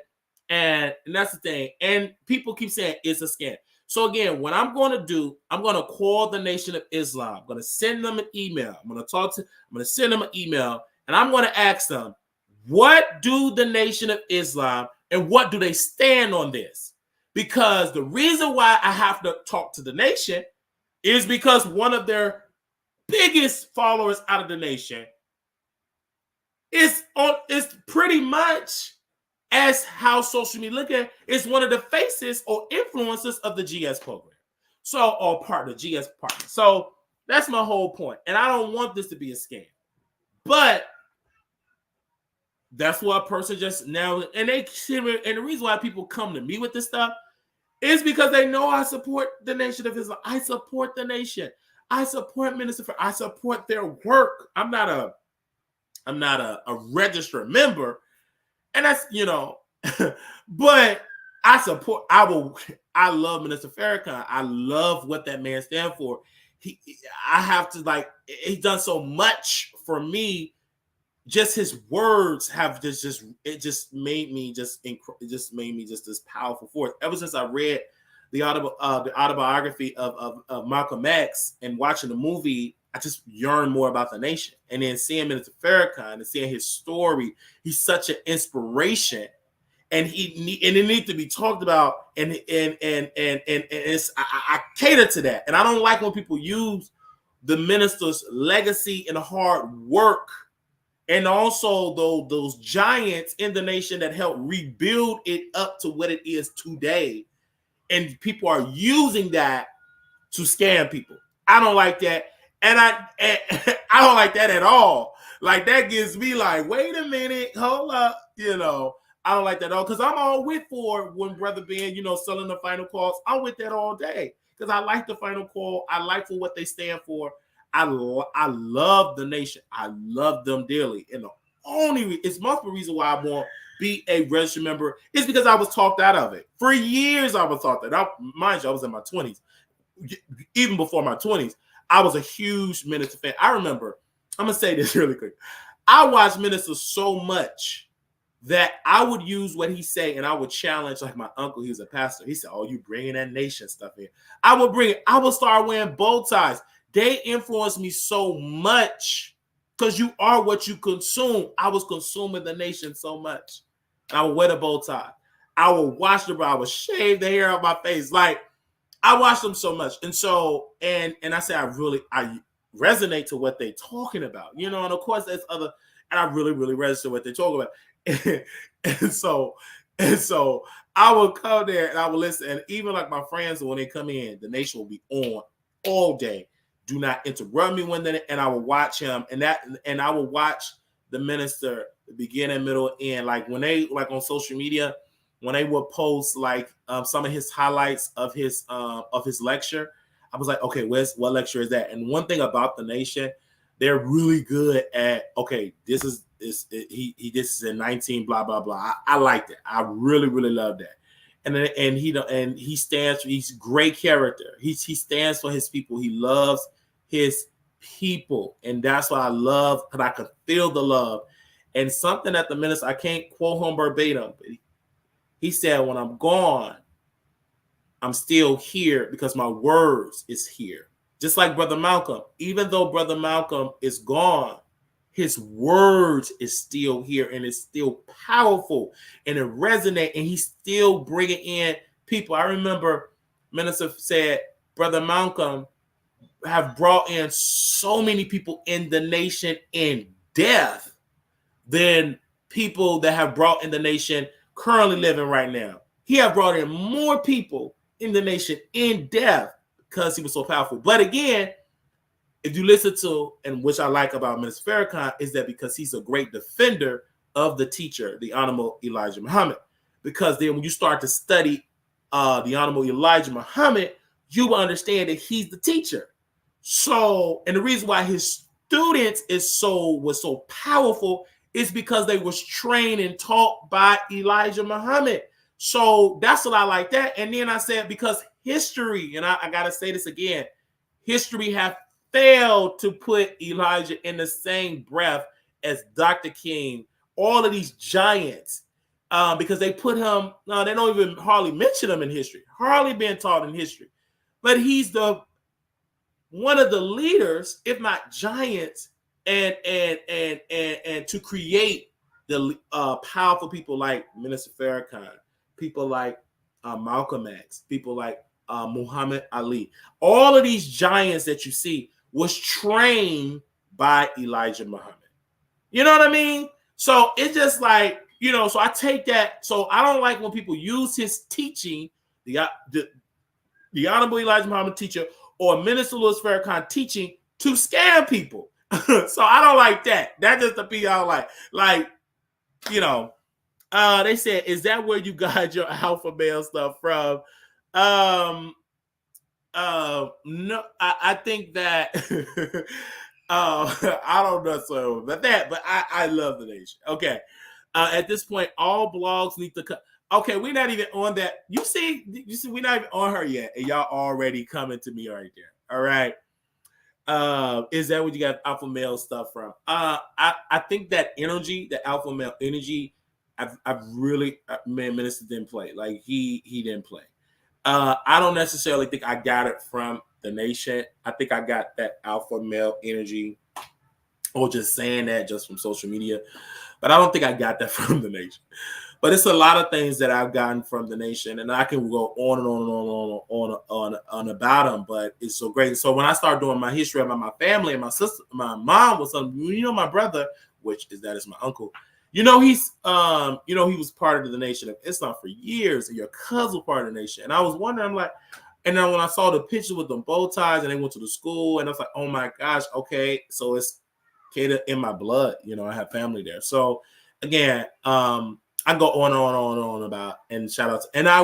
And that's the thing. And people keep saying it's a scam. So again, what I'm going to do, I'm going to call the Nation of Islam. I'm going to send them an email. I'm going to send them an email, and I'm going to ask them, what do the Nation of Islam and what do they stand on this? Because the reason why I have to talk to the nation is because one of their biggest followers out of the nation is pretty much, as how social media look at, is one of the faces or influencers of the GS program. So, or partner, GS partner. So that's my whole point. And I don't want this to be a scam. But that's what a person just now, and the reason why people come to me with this stuff is because they know I support the Nation of Islam. I support the nation. I support I support their work. I'm not a registered member. And that's, but I love Minister Farrakhan. I love what that man stands for. He's done so much for me. Just his words have just made me just this powerful force. Ever since I read the autobiography of Malcolm X and watching the movie, I just yearned more about the nation. And then seeing Minister Farrakhan and seeing his story, he's such an inspiration, and it needs to be talked about. And it's I cater to that, and I don't like when people use the minister's legacy and hard work, and also those giants in the nation that helped rebuild it up to what it is today, and people are using that to scam people. I don't like that, and I don't like that at all. Like, that gives me like, wait a minute, hold up, I don't like that at all, because I'm all with for when Brother Ben, selling the final calls. I'm with that all day, because I like the final call. I like for what they stand for. I love the nation. I love them dearly. And it's multiple reason why I won't be a registered member is because I was talked out of it. For years, I was taught that. Mind you, I was in my 20s. Even before my 20s, I was a huge Minister fan. I remember, I'm going to say this really quick. I watched Minister so much that I would use what he say, and I would challenge, like my uncle, he was a pastor. He said, "Oh, you bringing that nation stuff in." I would bring it. I would start wearing bow ties. They influenced me so much because you are what you consume. I was consuming the nation so much. I would wear the bow tie. I would watch the bro. I would shave the hair off my face. Like, I watched them so much. And so, and I say I resonate to what they're talking about. And of course there's other, and I really, really resonate what they talk about. and so I would come there and I would listen. And even like my friends, when they come in, the nation will be on all day. Do not interrupt me and I will watch him, and I will watch the minister beginning, middle, end. Like when they on social media, when they would post like some of his highlights of his lecture, I was like, okay, what lecture is that? And one thing about the nation, they're really good at, okay, this is in 19 blah blah blah. I like that. I really, really love that. And he stands for, he's great character. He stands for his people. He loves his people, and that's what I love, because I can feel the love. And something that the minister, I can't quote him verbatim, but he said, "When I'm gone, I'm still here because my words is here." Just like Brother Malcolm, even though Brother Malcolm is gone, his words is still here, and it's still powerful, and it resonates, and he's still bringing in people. I remember minister said Brother Malcolm have brought in so many people in the nation in death than people that have brought in the nation currently living right now. He have brought in more people in the nation in death because he was so powerful. But again, if you listen to, and which I like about Minister Farrakhan, is that because he's a great defender of the teacher, the Honorable Elijah Muhammad. Because then when you start to study the Honorable Elijah Muhammad, you will understand that he's the teacher. So, and the reason why his students was so powerful is because they was trained and taught by Elijah Muhammad. So that's what I like that. And then I said, because history, and I got to say this again, history have failed to put Elijah in the same breath as Dr. King, all of these giants, because they put him, no, they don't even hardly mention him in history, hardly been taught in history. But he's one of the leaders, if not giants, and to create the powerful people like Minister Farrakhan, people like Malcolm X, people like Muhammad Ali. All of these giants that you see was trained by Elijah Muhammad. You know what I mean? So it's just like, so I take that. So I don't like when people use his teaching, the Honorable Elijah Muhammad teacher, or Minister Louis Farrakhan teaching to scam people. So I don't like that. That's just the PR I like. Like, they said, is that where you got your alpha male stuff from? No, I think that I don't know so about that, but I love the nation. Okay. At this point, all blogs need to cut. Okay, we're not even on that. You see, we're not even on her yet, and y'all already coming to me right there. All right. Is that what you got alpha male stuff from? I think that energy, the alpha male energy, I've really, Minister didn't play. Like he didn't play. I don't necessarily think I got it from the nation. I think I got that alpha male energy, or just saying that just from social media. But I don't think I got that from the nation. But it's a lot of things that I've gotten from the nation, and I can go on and on and on about them. But it's so great. So when I started doing my history about my family and my sister, my mom was my brother, which is that is my uncle. He's he was part of the Nation of Islam for years, and your cousin was part of the nation. And I was wondering, I'm like, and then when I saw the picture with them bow ties and they went to the school, and I was like, oh my gosh, okay, so it's in my blood. I have family there. So again, I go on and on and on about, and shout out to, and I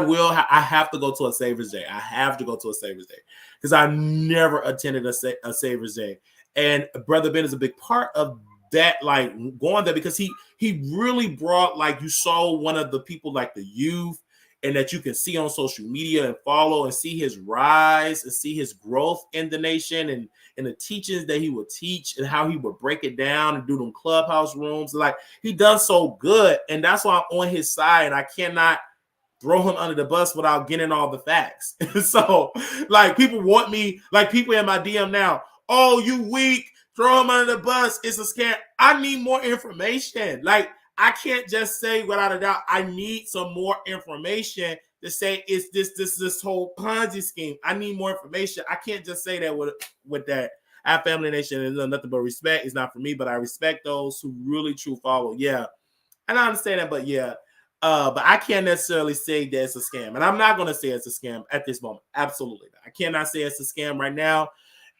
have to go to a Savior's Day. I have to go to a Savior's Day because I never attended a Savior's Day. And Brother Ben is a big part of that, like going there, because he really brought, like, you saw one of the people, like the youth, and that you can see on social media and follow and see his rise and see his growth in the nation, and the teachings that he would teach and how he would break it down and do them clubhouse rooms. Like, he does so good. And that's why I'm on his side. And I cannot throw him under the bus without getting all the facts. So, like, people want me, like people in my DM now, oh, you weak, throw him under the bus, it's a scam. I need more information. Like, I can't just say without a doubt, I need some more information to say it's this whole Ponzi scheme. I need more information. I can't just say that with that. I have family nation and nothing but respect. It's not for me, but I respect those who really true follow. Yeah. And I understand that, but yeah. But I can't necessarily say that it's a scam. And I'm not going to say it's a scam at this moment. Absolutely not. I cannot say it's a scam right now.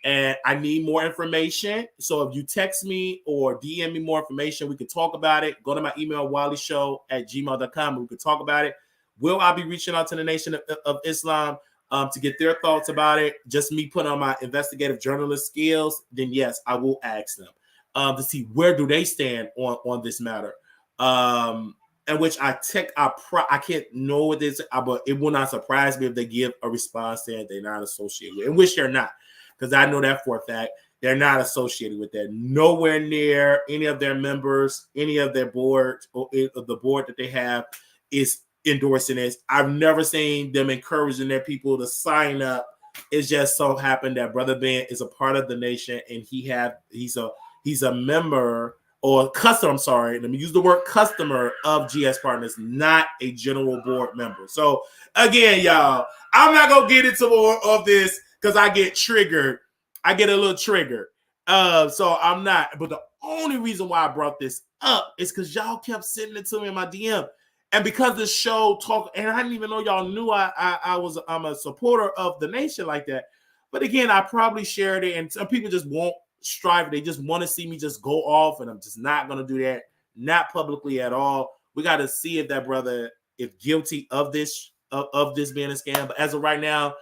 And I need more information. So if you text me or DM me more information, we can talk about it. Go to my email, wallyshow@gmail.com. We can talk about it. Will I be reaching out to the Nation of Islam to get their thoughts about it? Just me putting on my investigative journalist skills? Then yes, I will ask them to see where do they stand on this matter. And which I can't know what this, but it will not surprise me if they give a response saying they're not associated with it, in which they're not. Because I know that for a fact, they're not associated with that. Nowhere near any of their members, any of their boards, or the board that they have is endorsing this. I've never seen them encouraging their people to sign up. It's just so happened that Brother Ben is a part of the nation, and he's a member or customer. I'm sorry, let me use the word customer of GS Partners, not a general board member. So again, y'all, I'm not gonna get into more of this because I get triggered. I get a little triggered. So I'm not. But the only reason why I brought this up is because y'all kept sending it to me in my DM. And because the show and I didn't even know y'all knew I'm a supporter of the nation like that. But again, I probably shared it, and some people just won't strive. They just want to see me just go off, and I'm just not going to do that. Not publicly at all. We got to see if that brother is guilty of this being a scam. But as of right now,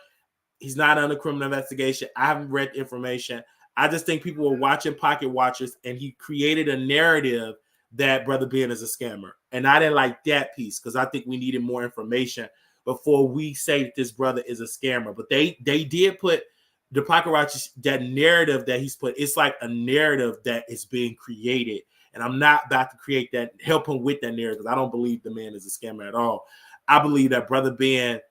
he's not under criminal investigation. I haven't read the information. I just think people were watching Pocket Watchers, and he created a narrative that Brother Ben is a scammer. And I didn't like that piece because I think we needed more information before we say that this brother is a scammer. But they did put the Pocket Watchers, that narrative that he's put, it's like a narrative that is being created. And I'm not about to create that, help him with that narrative. I don't believe the man is a scammer at all. I believe that Brother Ben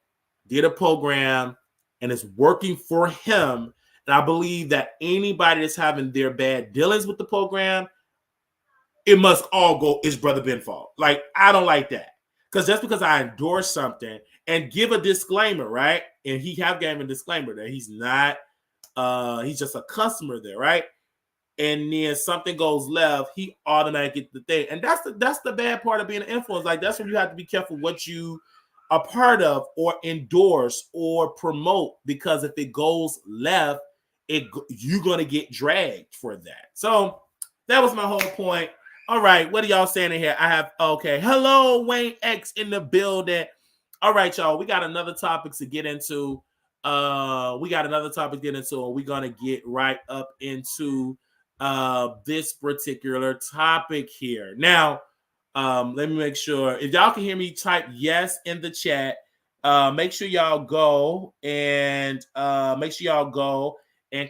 did a program and it's working for him. And I believe that anybody that's having their bad dealings with the program, it must all go, it's Brother Ben's fault. Like, I don't like that. Because just because I endorse something and give a disclaimer, right? And he have given a disclaimer that he's not, he's just a customer there, right? And then something goes left, he automatically get the thing. And that's the bad part of being an influencer. Like, that's when you have to be careful what you are part of or endorse or promote, because if it goes left, you're going to get dragged for that. So that was my whole point. All right, what are y'all saying in here? Hello, Wayne X in the building. All right, y'all, we got another topic to get into. And we're going to get right up into this particular topic here. Now, let me make sure. If y'all can hear me, type yes in the chat. Make sure y'all go and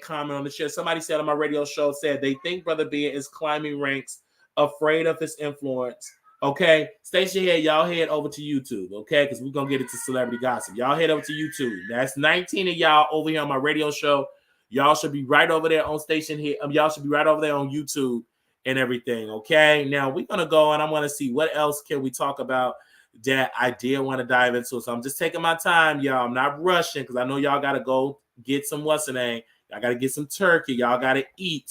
comment on the share. Somebody said on my radio show, said they think Brother Ben is climbing ranks, afraid of his influence. Okay, station head, y'all head over to YouTube, okay? Because we're gonna get into celebrity gossip. Y'all head over to YouTube. That's 19 of y'all over here on my radio show. Y'all should be right over there on station here. Y'all should be right over there on YouTube and everything. Okay. Now we're gonna go and I'm gonna see what else can we talk about that I did want to dive into. So I'm just taking my time, y'all. I'm not rushing because I know y'all gotta go get some what's the name. Y'all gotta get some turkey. Y'all gotta eat.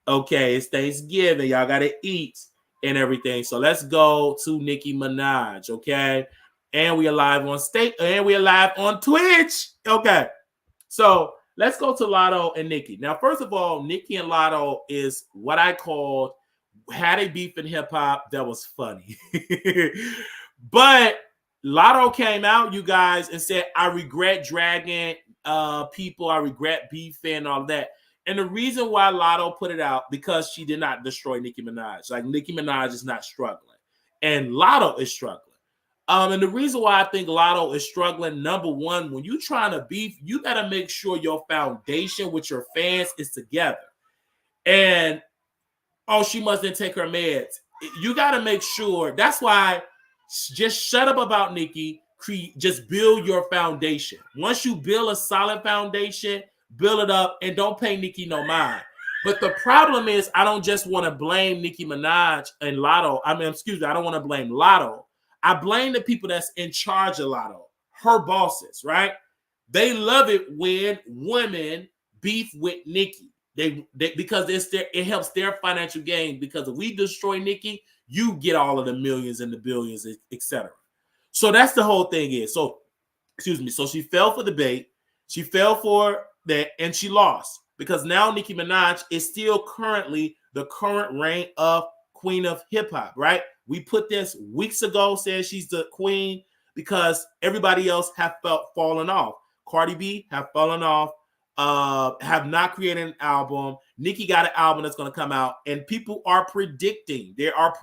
Okay, it's Thanksgiving. Y'all gotta eat and everything. So let's go to Nicki Minaj, okay? And we are live on Twitch. Okay. So let's go to Latto and Nicki. Now, first of all, Nicki and Latto is what I called had a beef in hip hop that was funny. But Latto came out, you guys, and said, I regret dragging people, I regret beefing, all that. And the reason why Latto put it out, because she did not destroy Nicki Minaj. Like, Nicki Minaj is not struggling. And Latto is struggling. And the reason why I think Latto is struggling, number one, when you're trying to beef, you got to make sure your foundation with your fans is together. And, oh, she mustn't take her meds. You got to make sure. That's why just shut up about Nicki. Just build your foundation. Once you build a solid foundation, build it up, and don't pay Nicki no mind. But the problem is, I don't just want to blame Nicki Minaj and Latto. I don't want to blame Latto. I blame the people that's in charge of Latto, her bosses, right? They love it when women beef with Nicki. Because it helps their financial gain. Because if we destroy Nicki, you get all of the millions and the billions, etc. So that's the whole thing is. So, excuse me. So she fell for the bait. She fell for that, and she lost. Because now Nicki Minaj is still currently the current reign of queen of hip hop, right? We put this weeks ago, saying she's the queen because everybody else have fallen off. Cardi B have fallen off, have not created an album. Nicki got an album that's going to come out, and people are predicting. They are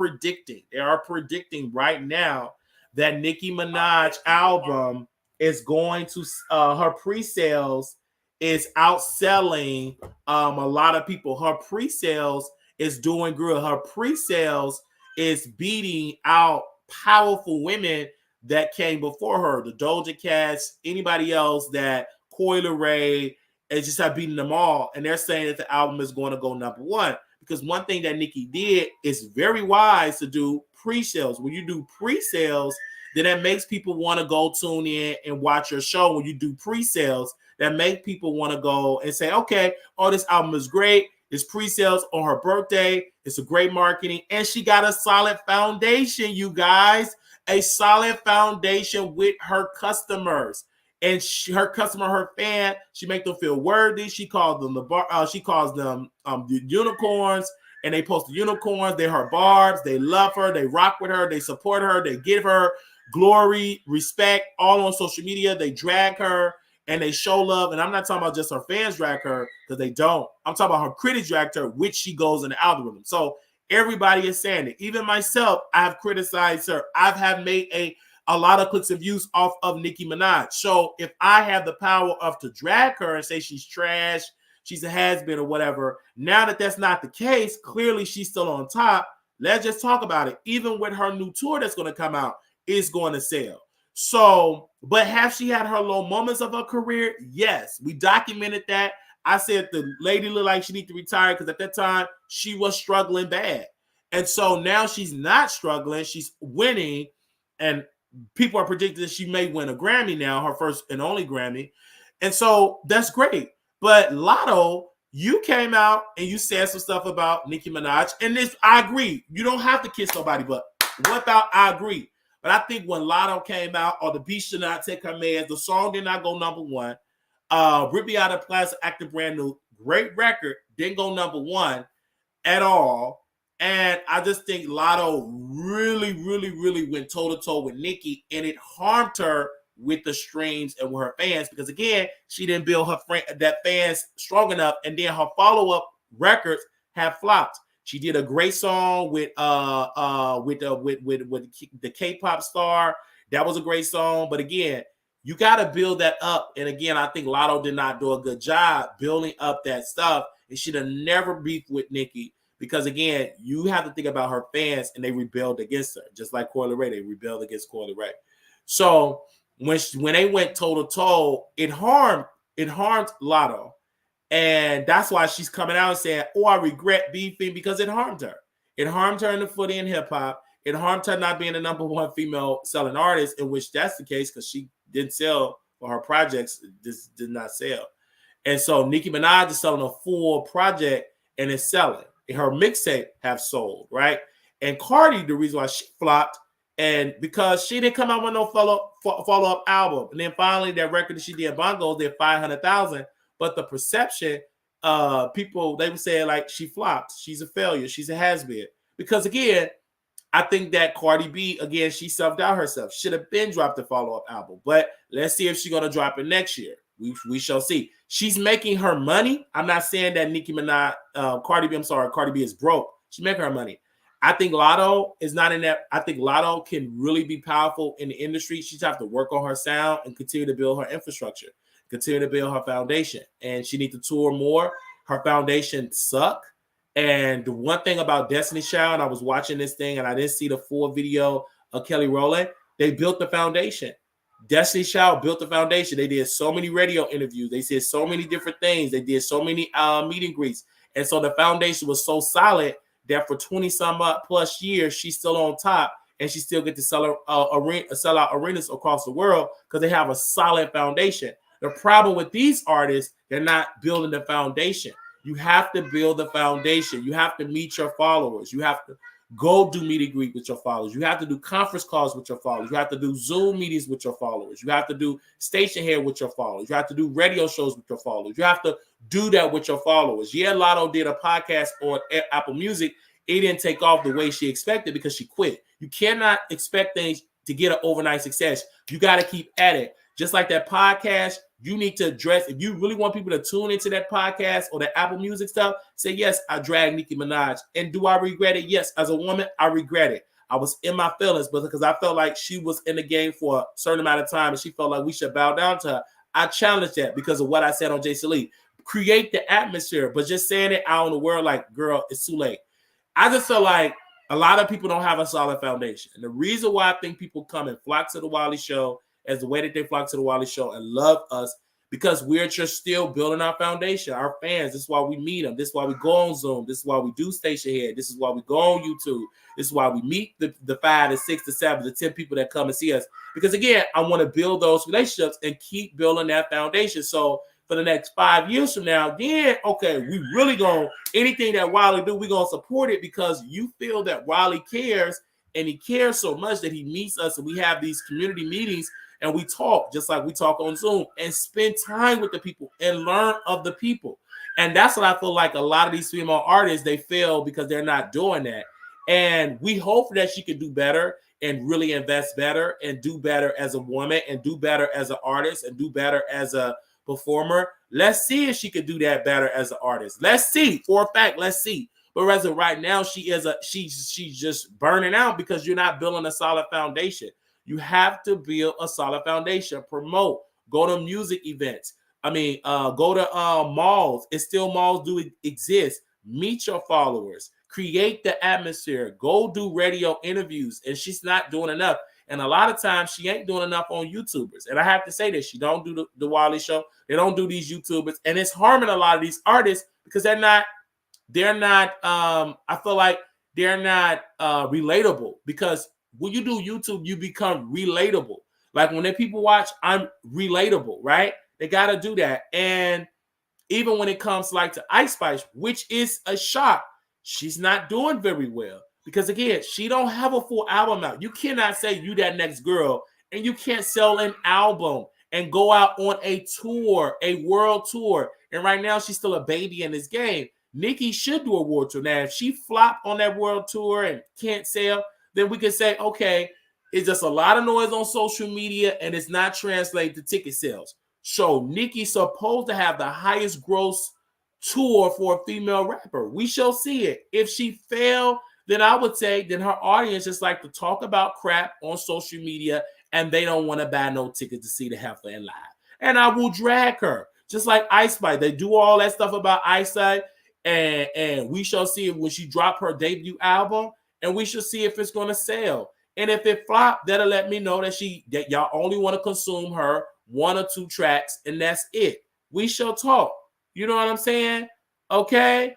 predicting right now that Nicki Minaj album is going to her pre-sales is outselling a lot of people. Her pre-sales is doing good. Her pre-sales is beating out powerful women that came before her. The Doja Cats, anybody else that Coi Leray, and just have beaten them all. And they're saying that the album is going to go number one. Because one thing that Nicki did is very wise to do pre-sales. When you do pre-sales, then that makes people want to go tune in and watch your show. When you do pre-sales, that make people want to go and say, okay, oh, this album is great. It's pre-sales on her birthday. It's a great marketing. And she got a solid foundation, you guys. A solid foundation with her customers. And her fan, she make them feel worthy. She calls them the unicorns, and they post the unicorns. They're her barbs. They love her. They rock with her. They support her. They give her glory, respect, all on social media. They drag her and they show love. And I'm not talking about just her fans drag her, because they don't. I'm talking about her critics drag her, which she goes in the algorithm. So everybody is saying it. Even myself, I have criticized her. I've made a lot of clicks and views off of Nicki Minaj. So if I have the power of to drag her and say she's trash, she's a has-been or whatever, now that that's not the case, clearly she's still on top. Let's just talk about it. Even with her new tour that's going to come out, it's going to sell. So, but have she had her low moments of her career? Yes. We documented that. I said the lady looked like she needs to retire because at that time she was struggling bad. And so now she's not struggling. She's winning. And people are predicting that she may win a Grammy now, her first and only Grammy. And so that's great. But Latto, you came out and you said some stuff about Nicki Minaj. And this, I agree. You don't have to kiss nobody, but without, I agree. But I think when Latto came out, or The Beast Should Not Take Her meds, the song did not go number one. Rip Me Out of Plastic, Acting Brand New, great record, didn't go number one at all. And I just think Latto really, really, really went toe-to-toe with Nicki, and it harmed her with the streams and with her fans, because again, she didn't build her fans strong enough, and then her follow-up records have flopped. She did a great song with the K-pop star. That was a great song, but again, you got to build that up. And again, I think Latto did not do a good job building up that stuff, and she'd have never beefed with Nicki, because again, you have to think about her fans, and they rebelled against her, just like Coi Leray. They rebelled against Coi Leray. So when they went toe to toe, it harmed Latto, and that's why she's coming out and saying, "Oh, I regret beefing," because it harmed her. It harmed her in the footy and hip hop. It harmed her not being the number one female selling artist, in which that's the case because she didn't sell for her projects. This did not sell. And so Nicki Minaj is selling a full project and it's selling. Her mixtape have sold, right? And Cardi, the reason why she flopped, and because she didn't come out with no follow-up album. And then finally that record that she did, Bongos, did 500,000. But the perception, people, they would say like she flopped. She's a failure. She's a has-been. Because again, I think that Cardi B, again, she self-doubt herself. Should have been dropped the follow-up album. But let's see if she's going to drop it next year. We shall see. She's making her money. I'm not saying that Nicki Minaj, Cardi B is broke. She's making her money. I think Latto is not in that. I think Latto can really be powerful in the industry. She just have to work on her sound and continue to build her infrastructure, continue to build her foundation. And she needs to tour more. Her foundation suck. And the one thing about Destiny's Child, I was watching this thing and I didn't see the full video of Kelly Rowland. They built the foundation. Destiny's Child built the foundation. They did so many radio interviews. They said so many different things. They did so many meet and greets. And so the foundation was so solid that for 20 some plus years, she's still on top and she still get to sell out arenas across the world because they have a solid foundation. The problem with these artists, they're not building the foundation. You have to build the foundation. You have to meet your followers. You have to go do meet and greet with your followers. You have to do conference calls with your followers. You have to do Zoom meetings with your followers. You have to do station head with your followers. You have to do radio shows with your followers. You have to do that with your followers. Yeah, Latto did a podcast on Apple Music. It didn't take off the way she expected because she quit. You cannot expect things to get an overnight success. You got to keep at it. Just like that podcast, you need to address, if you really want people to tune into that podcast or the Apple Music stuff, say, yes, I dragged Nicki Minaj. And do I regret it? Yes, as a woman, I regret it. I was in my feelings, but because I felt like she was in the game for a certain amount of time and she felt like we should bow down to her, I challenged that because of what I said on Jason Lee. Create the atmosphere, but just saying it out in the world like, girl, it's too late. I just feel like a lot of people don't have a solid foundation. And the reason why I think people come and flock to the Wiley Show as the way that they flock to the Wiley Show and love us, because we're just still building our foundation, our fans. This is why we meet them. This is why we go on Zoom. This is why we do Station Head. This is why we go on YouTube. This is why we meet the 5 to 6 to 7 to 10 people that come and see us. Because again, I want to build those relationships and keep building that foundation. So for the next 5 years from now, then, okay, we really going to, anything that Wiley do, we're going to support it because you feel that Wiley cares, and he cares so much that he meets us and we have these community meetings and we talk just like we talk on Zoom and spend time with the people and learn of the people. And that's what I feel like a lot of these female artists, they fail because they're not doing that. And we hope that she can do better and really invest better and do better as a woman and do better as an artist and do better as a performer. Let's see if she could do that better as an artist. Let's see. For a fact, let's see. But as of right now, she's just burning out because you're not building a solid foundation. You have to build a solid foundation. Promote. Go to music events. Go to malls. And still malls do exist. Meet your followers. Create the atmosphere. Go do radio interviews. And she's not doing enough. And a lot of times she ain't doing enough on YouTubers. And I have to say this. She don't do the Wiley Show. They don't do these YouTubers. And it's harming a lot of these artists because they're not I feel like they're not relatable, because when you do YouTube, you become relatable. Like when people watch, I'm relatable, right? They got to do that. And even when it comes like to Ice Spice, which is a shock, she's not doing very well because again, she don't have a full album out. You cannot say you that next girl and you can't sell an album and go out on a tour, a world tour. And right now she's still a baby in this game. Nicki should do a world tour. Now, if she flopped on that world tour and can't sell, then we can say, okay, it's just a lot of noise on social media and it's not translated to ticket sales. So Nicki's supposed to have the highest gross tour for a female rapper. We shall see it. If she failed, then I would say then her audience just like to talk about crap on social media and they don't want to buy no ticket to see the heifer in live. And I will drag her. Just like Ice Spice. They do all that stuff about Ice Spice. and we shall see when she drop her debut album, and we shall see if it's going to sell. And if it flop, that'll let me know that y'all only want to consume her 1 or 2 tracks, and that's it. We shall talk. You know what I'm saying? Okay.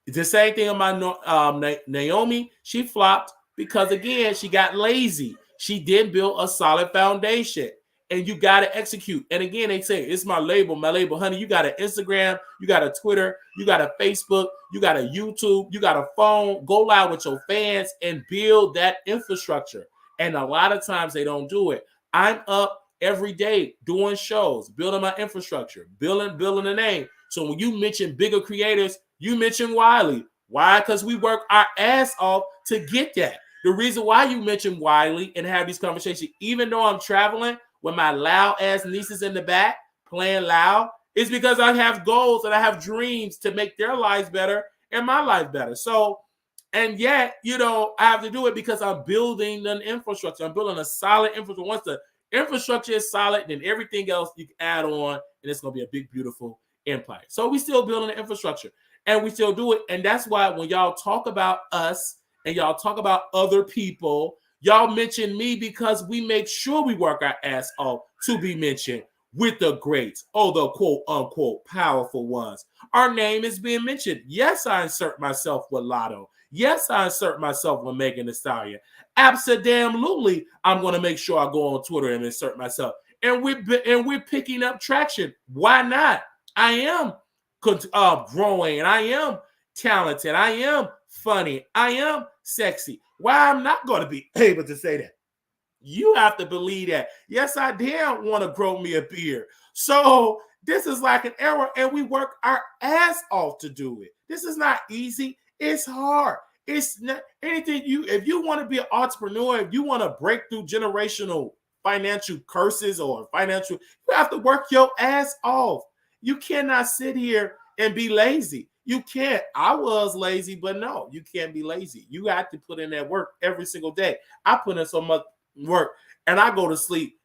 The same thing about Naomi. She flopped because, again, she got lazy. She didn't build a solid foundation. And you got to execute. And again, they say, it's my label, honey. You got an Instagram, you got a Twitter, you got a Facebook, you got a YouTube, you got a phone. Go live with your fans and build that infrastructure. And a lot of times they don't do it. I'm up every day doing shows, building my infrastructure, building the name. So when you mention bigger creators, you mention Wiley. Why? Because we work our ass off to get that. The reason why you mention Wiley and have these conversations, even though I'm traveling with my loud ass nieces in the back playing loud, is because I have goals and I have dreams to make their lives better and my life better. So, and yet, I have to do it because I'm building an infrastructure. I'm building a solid infrastructure. Once the infrastructure is solid, then everything else you can add on, and it's going to be a big, beautiful empire. So we still building an infrastructure, and we still do it. And that's why when y'all talk about us and y'all talk about other people, y'all mention me because we make sure we work our ass off to be mentioned with the greats, or the quote unquote powerful ones. Our name is being mentioned. Yes, I insert myself with Latto. Yes, I insert myself with Megan Thee Stallion. Absolutely, I'm going to make sure I go on Twitter and insert myself. And we're picking up traction. Why not? I am growing, and I am talented. I am funny. I am sexy. Why I'm not going to be able to say that? You have to believe that. Yes, I did want to grow me a beard. So this is like an error, and we work our ass off to do it. This is not easy. It's hard. It's not anything. If you want to be an entrepreneur, if you want to break through generational financial curses or financial, you have to work your ass off. You cannot sit here and be lazy. You can't. I was lazy, but no, you can't be lazy. You have to put in that work every single day. I put in so much work, and I go to sleep,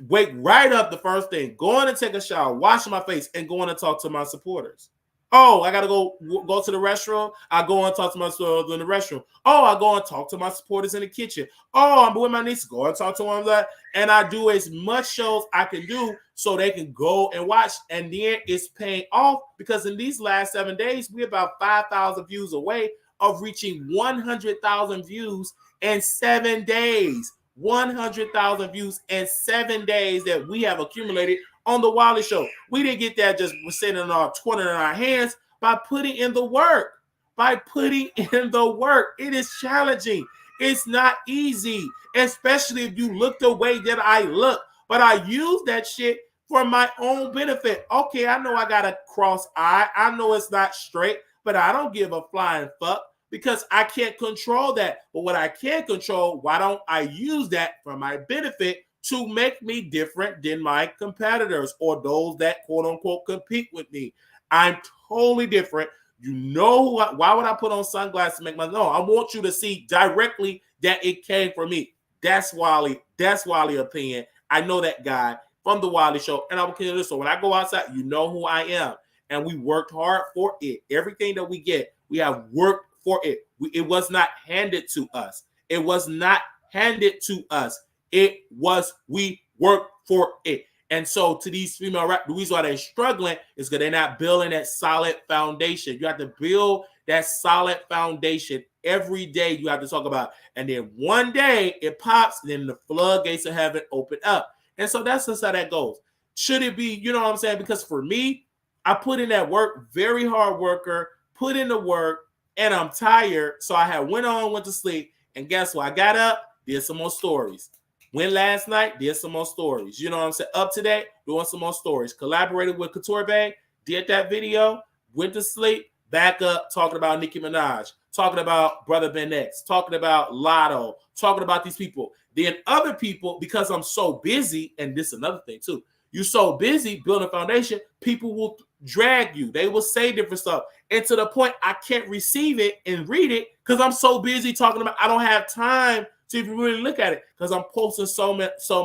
wake right up the first thing, going to take a shower, washing my face, and going to talk to my supporters. Oh, I gotta go to the restroom. I go and talk to my supporters in the restroom. Oh, I go and talk to my supporters in the kitchen. Oh, I'm with my niece. Go and talk to them. And I do as much shows I can do so they can go and watch. And then it's paying off because in these last 7 days, we're about 5,000 views away of reaching 100,000 views in 7 days. 100,000 views in 7 days that we have accumulated on the Wiley Show. We didn't get that just sitting in our Twitter in our hands by putting in the work. By putting in the work. It is challenging. It's not easy, especially if you look the way that I look. But I use that shit for my own benefit. Okay, I know I got a cross eye. I know it's not straight, but I don't give a flying fuck because I can't control that. But what I can control, why don't I use that for my benefit to make me different than my competitors or those that quote unquote compete with me? I'm totally different. You know why would I put on sunglasses to make my no? I want you to see directly that it came from me. That's Wiley. That's Wiley opinion. I know that guy from the Wiley Show, and I will continue this. So when I go outside, you know who I am, and we worked hard for it. Everything that we get, we have worked for it. It was not handed to us. It was not handed to us. It was we worked for it. And so to these female rap, the reason why they're struggling is because they're not building that solid foundation. You have to build that solid foundation every day. You have to talk about, and then one day it pops, and then the floodgates of heaven open up. And so that's just how that goes. Should it be, you know what I'm saying? Because for me, I put in that work, very hard worker, put in the work, and I'm tired. So I had went to sleep, and guess what? I got up, did some more stories. Went last night, did some more stories. You know what I'm saying? Up today, doing some more stories. Collaborated with Couture Bay, did that video, went to sleep, back up, talking about Nicki Minaj, talking about Brother Ben X, talking about Latto, talking about these people. Then other people, because I'm so busy, and this is another thing too, you're so busy building a foundation, people will drag you. They will say different stuff. And to the point I can't receive it and read it because I'm so busy talking about, I don't have time to even really look at it because I'm posting so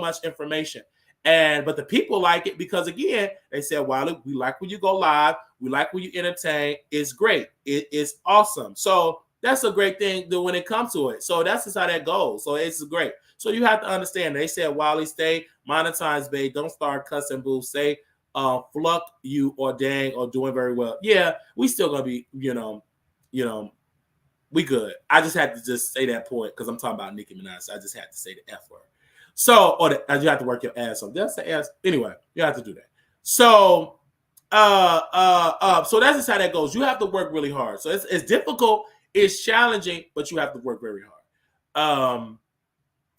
much information. But the people like it because, again, they said, "Wow, we like when you go live. We like when you entertain. It's great. It's awesome." So that's a great thing when it comes to it. So that's just how that goes. So it's great. So you have to understand. They said, "Wally, stay monetized, babe. Don't start cussing, boo. Say, fluck you or dang or doing very well." Yeah, we still gonna be, we good. I just had to just say that point because I'm talking about Nicki Minaj. So I just had to say the F word. So, you have to work your ass off. That's the ass. Anyway, you have to do that. So, so that's just how that goes. You have to work really hard. So it's difficult, it's challenging, but you have to work very hard.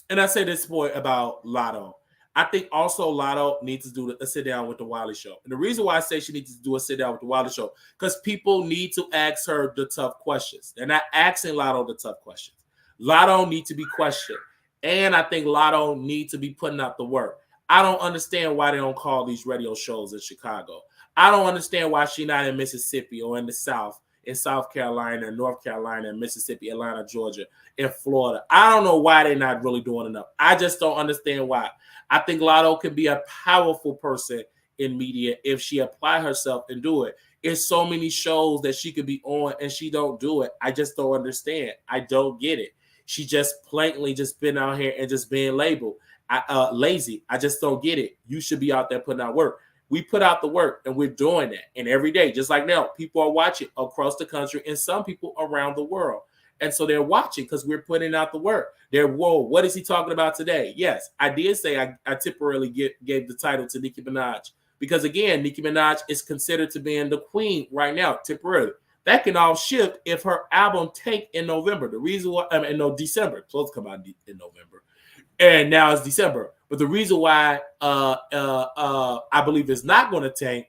And I say this point about Latto. I think also Latto needs to do a sit down with the Wiley Show. And the reason why I say she needs to do a sit down with the Wiley Show, because people need to ask her the tough questions. They're not asking Latto the tough questions. Latto needs to be questioned. And I think Latto needs to be putting out the work. I don't understand why they don't call these radio shows in Chicago. I don't understand why she's not in Mississippi or in the South, in South Carolina, North Carolina, Mississippi, Atlanta, Georgia, in Florida. I don't know why they're not really doing enough. I just don't understand why. I think Latto could be a powerful person in media if she apply herself and do it. It's so many shows that she could be on and she don't do it. I just don't understand. I don't get it. She just blatantly just been out here and just being labeled lazy. I just don't get it. You should be out there putting out work. We put out the work and we're doing that. And every day, just like now, people are watching across the country and some people around the world. And so they're watching because we're putting out the work. They're, whoa, what is he talking about today? Yes, I did say I temporarily gave the title to Nicki Minaj because, again, Nicki Minaj is considered to being the queen right now, temporarily. That can all shift if her album tank in November. The reason why, December. It's supposed to come out in November. And now it's December. But the reason why I believe it's not going to tank,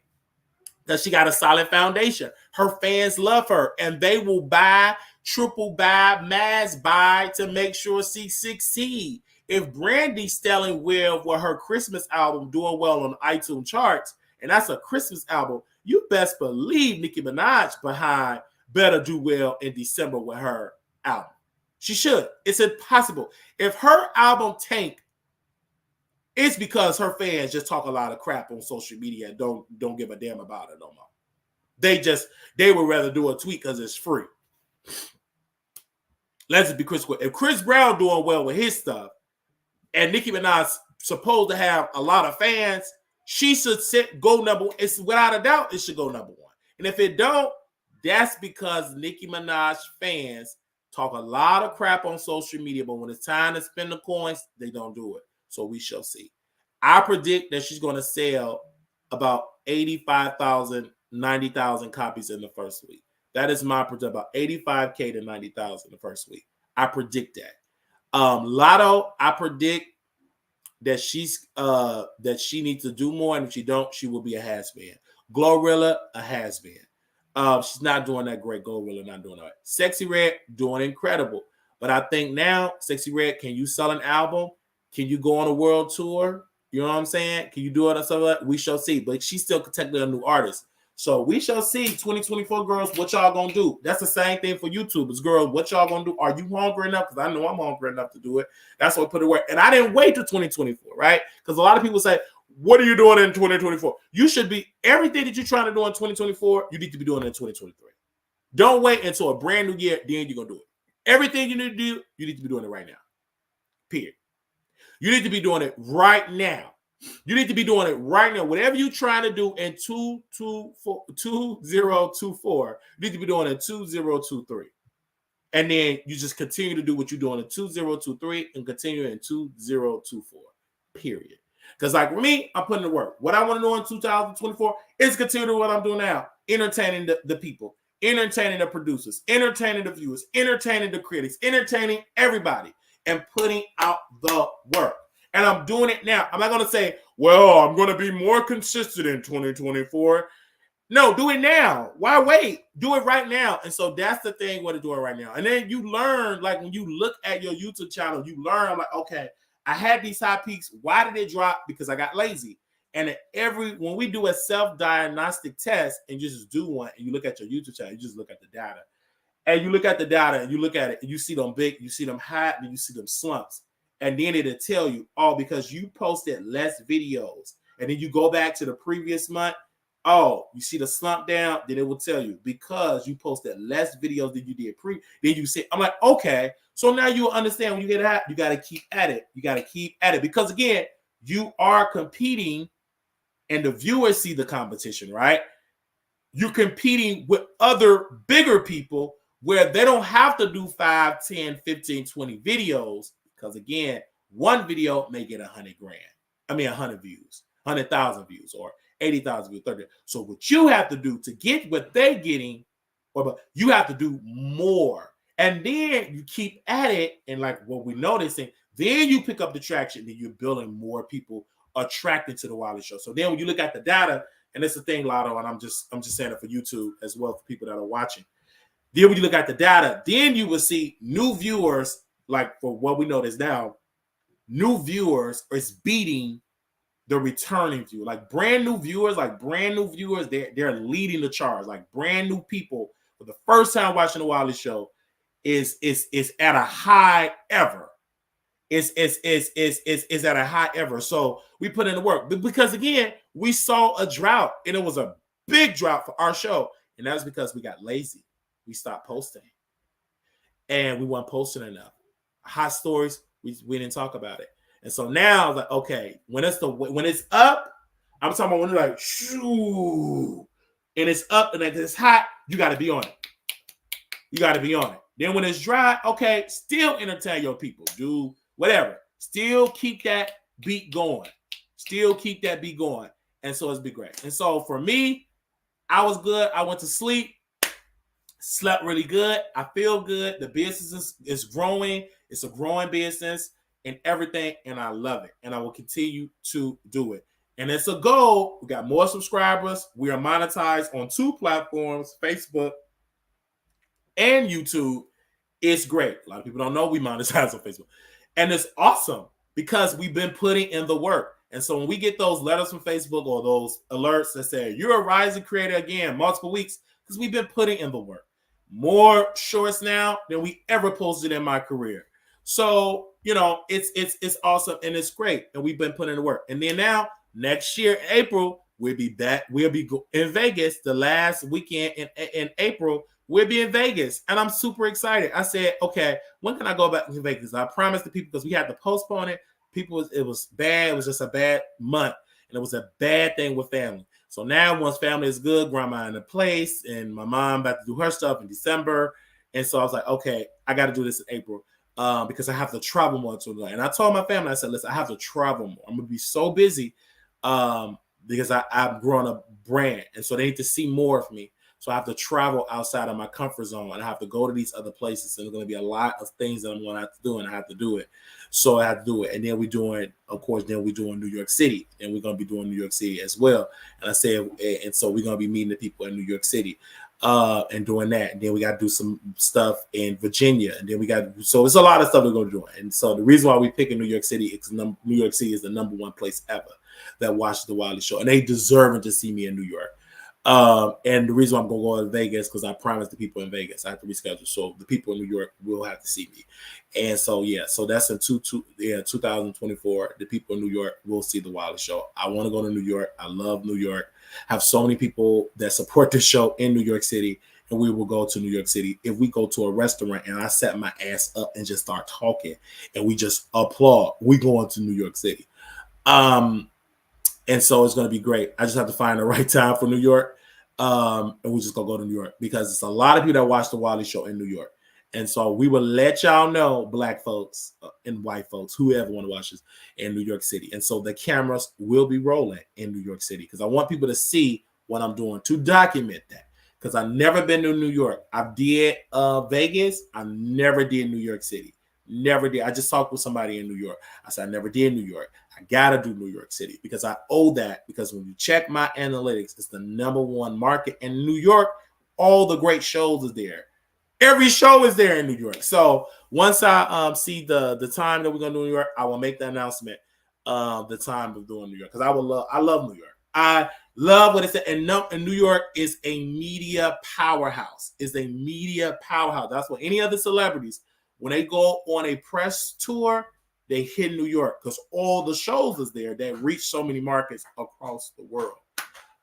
because she got a solid foundation. Her fans love her, and they will buy, triple buy, mass buy to make sure she succeed. If Brandy's selling well with her Christmas album doing well on iTunes charts, and that's a Christmas album, you best believe Nicki Minaj behind better do well in December with her album. She should. It's impossible. If her album tank, it's because her fans just talk a lot of crap on social media and don't give a damn about it no more. They would rather do a tweet because it's free. Let's just be critical. If Chris Brown doing well with his stuff and Nicki Minaj supposed to have a lot of fans, she should go number one. It's without a doubt, it should go number one. And if it don't, that's because Nicki Minaj fans talk a lot of crap on social media, but when it's time to spend the coins, they don't do it. So we shall see. I predict that she's going to sell about 85,000, 90,000 copies in the first week. That is my prediction, about 85K to 90,000 the first week. I predict that. Latto, I predict that she needs to do more, and if she don't, she will be a has-been. Glorilla, a has-been. She's not doing that great. Glorilla not doing that. Sexy Red, doing incredible. But I think now, Sexy Red, can you sell an album? Can you go on a world tour? You know what I'm saying? Can you do it or something like that? We shall see. But she's still technically a new artist. So we shall see, 2024 girls, what y'all gonna do. That's the same thing for YouTubers. Girls, what y'all gonna do? Are you hungry enough? Because I know I'm hungry enough to do it. That's what I put it work. And I didn't wait till 2024, right? Because a lot of people say, what are you doing in 2024? You should be, everything that you're trying to do in 2024, you need to be doing in 2023. Don't wait until a brand new year, then you're gonna do it. Everything you need to do, you need to be doing it right now. Period. You need to be doing it right now. You need to be doing it right now. Whatever you're trying to do in 2024, you need to be doing it in 2023. And then you just continue to do what you're doing in 2023 and continue in 2024. Period. Because like for me, I'm putting to work. What I want to do in 2024 is continue to do what I'm doing now. Entertaining the people, entertaining the producers, entertaining the viewers, entertaining the critics, entertaining everybody, and putting out the work. And I'm doing it now. I'm not going to say, well, I'm going to be more consistent in 2024. No, do it now. Why wait? Do it right now. And so that's the thing what to do it right now. And then you learn, like when you look at your YouTube channel, you learn like, okay, I had these high peaks. Why did it drop? Because I got lazy. And when we do a self-diagnostic test and you just do one and you look at your YouTube channel, you just look at the data. And you look at the data and you look at it and you see them big, you see them high, and you see them slumps. And then it'll tell you, oh, because you posted less videos. And then you go back to the previous month. Oh, you see the slump down, then it will tell you because you posted less videos than you did then you say, I'm like, okay. So now you understand when you get at, you got to keep at it. You got to keep at it because again, you are competing and the viewers see the competition, right? You're competing with other bigger people where they don't have to do 5, 10, 15, 20 videos because again, one video may get 100 grand. I mean, 100 views, 100,000 views or 80,000 views, 30. So what you have to do to get what they're getting, you have to do more. And then you keep at it. And like what we're noticing, then you pick up the traction, then you're building more people attracted to the Wiley Show. So then when you look at the data, and it's the thing, Latto, and I'm just saying it for YouTube as well for people that are watching. Then when you look at the data, then you will see new viewers, like for what we notice now, new viewers is beating the returning viewer. Like brand new viewers, they're leading the charge. Like brand new people for the first time watching the Wiley Show is at a high ever. Is at a high ever. So we put in the work because again, we saw a drought and it was a big drought for our show. And that was because we got lazy. We stopped posting and we weren't posting enough. Hot stories, we didn't talk about it. And so now like, okay, when it's up, I'm talking about when it's like, shoo, and it's up and it's hot, you got to be on it. You got to be on it. Then when it's dry, okay, still entertain your people. Do whatever. Still keep that beat going. Still keep that beat going. And so it's been great. And so for me, I was good. I went to sleep, slept really good. I feel good. The business is growing. It's a growing business and everything. And I love it. And I will continue to do it. And it's a goal. We got more subscribers. We are monetized on 2 platforms, Facebook and YouTube. It's great. A lot of people don't know we monetize on Facebook. And it's awesome because we've been putting in the work. And so when we get those letters from Facebook or those alerts that say, you're a rising creator again, multiple weeks, because we've been putting in the work. More shorts now than we ever posted in my career. So, you know, it's awesome and it's great. And we've been putting in the work. And then now, next year, April, we'll be back. We'll be in Vegas the last weekend in April. We'll be in Vegas, and I'm super excited. I said, okay, when can I go back to Vegas? I promised the people because we had to postpone it. It was bad. It was just a bad month, and it was a bad thing with family. So now once family is good, grandma in the place, and my mom about to do her stuff in December. And so I was like, okay, I got to do this in April because I have to travel more to Atlanta. And I told my family, I said, listen, I have to travel more. I'm going to be so busy because I've grown a brand, and so they need to see more of me. So I have to travel outside of my comfort zone and I have to go to these other places. And there's going to be a lot of things that I'm going to have to do and I have to do it. So I have to do it. And then we're doing New York City and we're going to be doing New York City as well. And I said, and so we're going to be meeting the people in New York City and doing that. And then we got to do some stuff in Virginia. And then so it's a lot of stuff we're going to do. And so the reason why we pick in New York City is New York City is the #1 place ever that watches the Wiley Show. And they deserve to see me in New York. And the reason why I'm going to go to Vegas because I promised the people in Vegas I have to reschedule. So the people in New York will have to see me. And so, yeah, so that's in 2024. The people in New York will see the Wiley Show. I want to go to New York. I love New York. I have so many people that support the show in New York City. And we will go to New York City. If we go to a restaurant and I set my ass up and just start talking and we just applaud, we going to New York City. And so it's going to be great. I just have to find the right time for New York. And we're just going to go to New York because it's a lot of people that watch the Wiley Show in New York. And so we will let y'all know, black folks and white folks, whoever want to watch this in New York City. And so the cameras will be rolling in New York City because I want people to see what I'm doing to document that. Because I've never been to New York. I did Vegas. I never did New York City. Never did. I just talked with somebody in New York. I said, I never did New York. I got to do New York City because I owe that. Because when you check my analytics, it's the #1 market. In New York, all the great shows are there. Every show is there in New York. So once I see the time that we're going to do New York, I will make the announcement the time of doing New York. Because I love New York. I love what it said. And New York is a media powerhouse. It's a media powerhouse. That's what any other celebrities, when they go on a press tour, they hit New York because all the shows is there that reach so many markets across the world.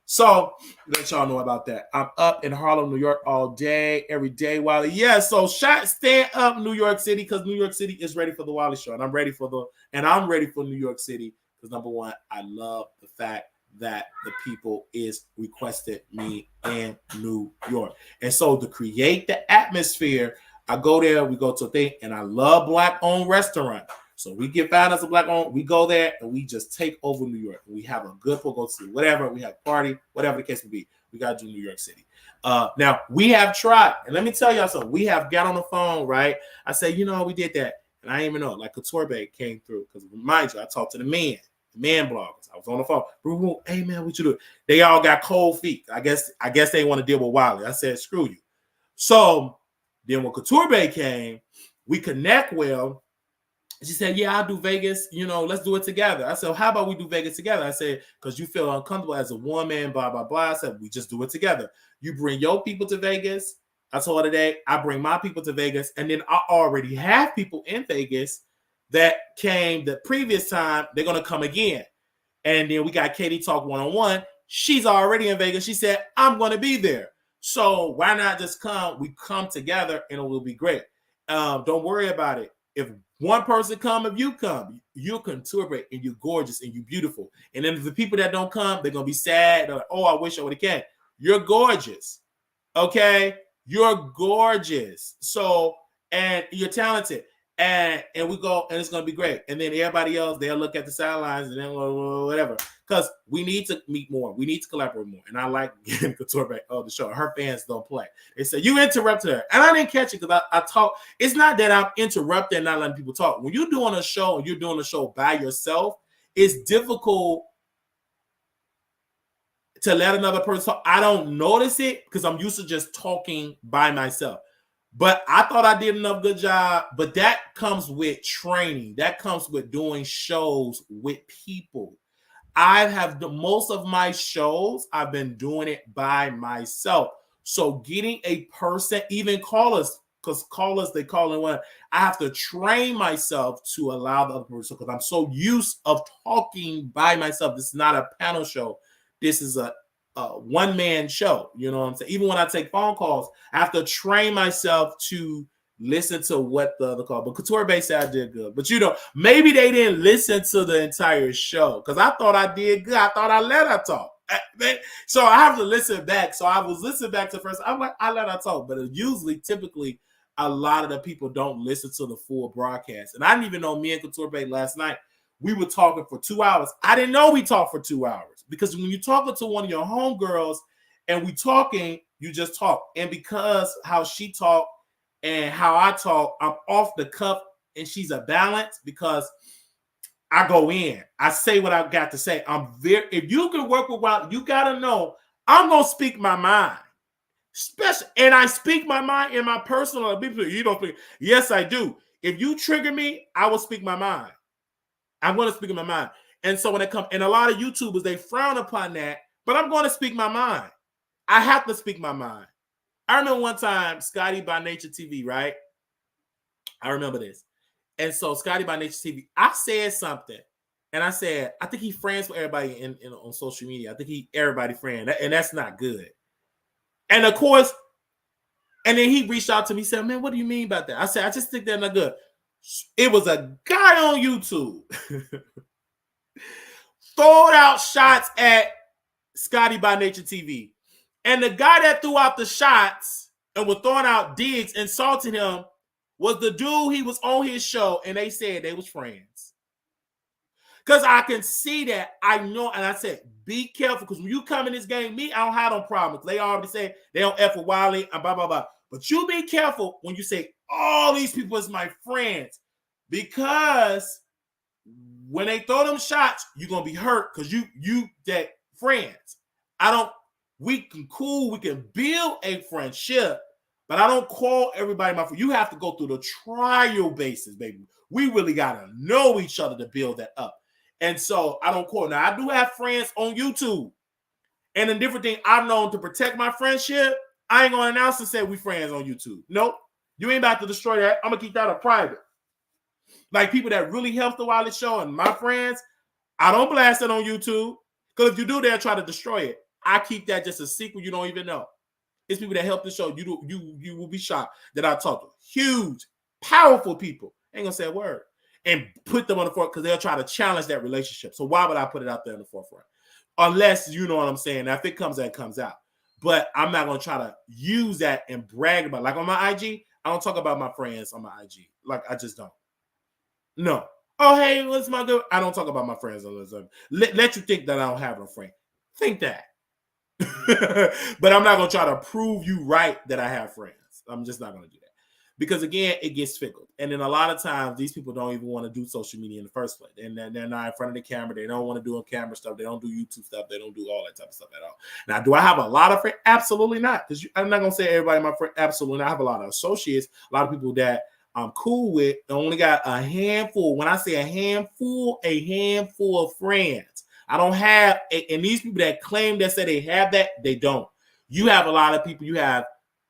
So let y'all know about that. I'm up in Harlem, New York all day, every day, Wiley. Yeah, so stand up New York City, because New York City is ready for the Wiley Show. And I'm ready for New York City because, number one, I love the fact that the people is requested me in New York. And so to create the atmosphere, I go there, we go to a thing, and I love Black-owned restaurant. So we get found as a Black-owned, we go there and we just take over New York. We have a good publicity, whatever, we have a party, whatever the case may be. We got to do New York City. Now, we have tried, and let me tell y'all something. We have got on the phone, right? I say, we did that. And I didn't even know, like Couture came through, because mind you, I talked to the man bloggers. I was on the phone. Hey, man, what you do? They all got cold feet. I guess they want to deal with Wiley. I said, screw you. So then when Couture came, we connect well. She said, yeah, I'll do Vegas. Let's do it together. I said, how about we do Vegas together? I said, because you feel uncomfortable as a woman, blah, blah, blah. I said, we just do it together. You bring your people to Vegas. I told her today, I bring my people to Vegas. And then I already have people in Vegas that came the previous time. They're going to come again. And then we got Katie Talk one-on-one. She's already in Vegas. She said, I'm going to be there. So why not just come? We come together and it will be great. Don't worry about it. If one person come, if you come, you can tour break and you're gorgeous and you're beautiful. And then if the people that don't come, they're going to be sad. They're like, oh, I wish I would have came. You're gorgeous. Okay? You're gorgeous. So, and you're talented. And we go, and it's going to be great. And then everybody else, they'll look at the sidelines and then whatever. Because we need to meet more. We need to collaborate more. And I like getting Couture back on the show. Her fans don't play. They say, you interrupted her. And I didn't catch it because I talk. It's not that I'm interrupting and not letting people talk. When you're doing a show and you're doing a show by yourself, it's difficult to let another person talk. I don't notice it because I'm used to just talking by myself. But I thought I did enough good job. But that comes with training. That comes with doing shows with people. I have most of my shows, I've been doing it by myself. So getting a person, even callers, because callers, they call in one. I have to train myself to allow the other person, because I'm so used of talking by myself. This is not a panel show. This is a one-man show. You know what I'm saying? Even when I take phone calls, I have to train myself to listen to what the other call. But Couture said I did good. But maybe they didn't listen to the entire show, because I thought I did good. I thought I let her talk. So I have to listen back. So I was listening back to first. I'm like, I let her talk. But typically, a lot of the people don't listen to the full broadcast. And I didn't even know me and Couture last night, we were talking for 2 hours. I didn't know we talked for 2 hours, because when you're talking to one of your homegirls and we talking, you just talk. And because how she talked and how I talk, I'm off the cuff and she's a balance, because I go in. I say what I've got to say. If you can work with Wild, you got to know I'm going to speak my mind. And I speak my mind in my personal. You don't think? Yes, I do. If you trigger me, I will speak my mind. I'm going to speak my mind. And so when it comes, and a lot of YouTubers, they frown upon that, but I'm going to speak my mind. I have to speak my mind. I remember one time, Scotty by Nature TV, right? I remember this. And so Scotty by Nature TV, I said something. And I said, I think he friends with everybody on social media. I think everybody friend. And that's not good. And of course, and then he reached out to me, said, man, what do you mean about that? I said, I just think that's not good. It was a guy on YouTube throwing out shots at Scotty by Nature TV. And the guy that threw out the shots and was throwing out digs, insulting him, was the dude he was on his show, and they said they was friends. Because I can see that. I know, and I said, be careful, because when you come in this game, me, I don't have no problems. They already say they don't F with Wiley and blah, blah, blah. But you be careful when you say, all these people is my friends, because when they throw them shots, you're going to be hurt, because you that friends. We can build a friendship, but I don't call everybody my friend. You have to go through the trial basis, baby. We really got to know each other to build that up. And so I don't call. Now, I do have friends on YouTube. And a different thing I've known to protect my friendship, I ain't going to announce and say we friends on YouTube. Nope. You ain't about to destroy that. I'm going to keep that a private. Like people that really helped the Wiley Show and my friends, I don't blast it on YouTube. Because if you do, they'll try to destroy it. I keep that just a secret you don't even know. It's people that help the show. You will be shocked that I talk to huge, powerful people. Ain't gonna say a word. And put them on the forefront because they'll try to challenge that relationship. So why would I put it out there in the forefront? Unless you know what I'm saying. Now, if it comes out, it comes out. But I'm not gonna try to use that and brag about it. Like on my IG, I don't talk about my friends on my IG. Like I just don't. No. Oh, hey, what's my good? I don't talk about my friends on this. Let you think that I don't have a friend. Think that. But I'm not gonna try to prove you right that I have friends. I'm just not gonna do that. Because again, it gets fickle. And then a lot of times these people don't even want to do social media in the first place. And they're not in front of the camera. They don't want to do on camera stuff. They don't do YouTube stuff. They don't do all that type of stuff at all. Now, do I have a lot of friends? Absolutely not. Because I'm not gonna say everybody my friend. Absolutely not. I have a lot of associates, a lot of people that I'm cool with. I only got a handful. When I say a handful of friends. I don't have, and these people that claim that say they have that, they don't. You have a lot of people, you have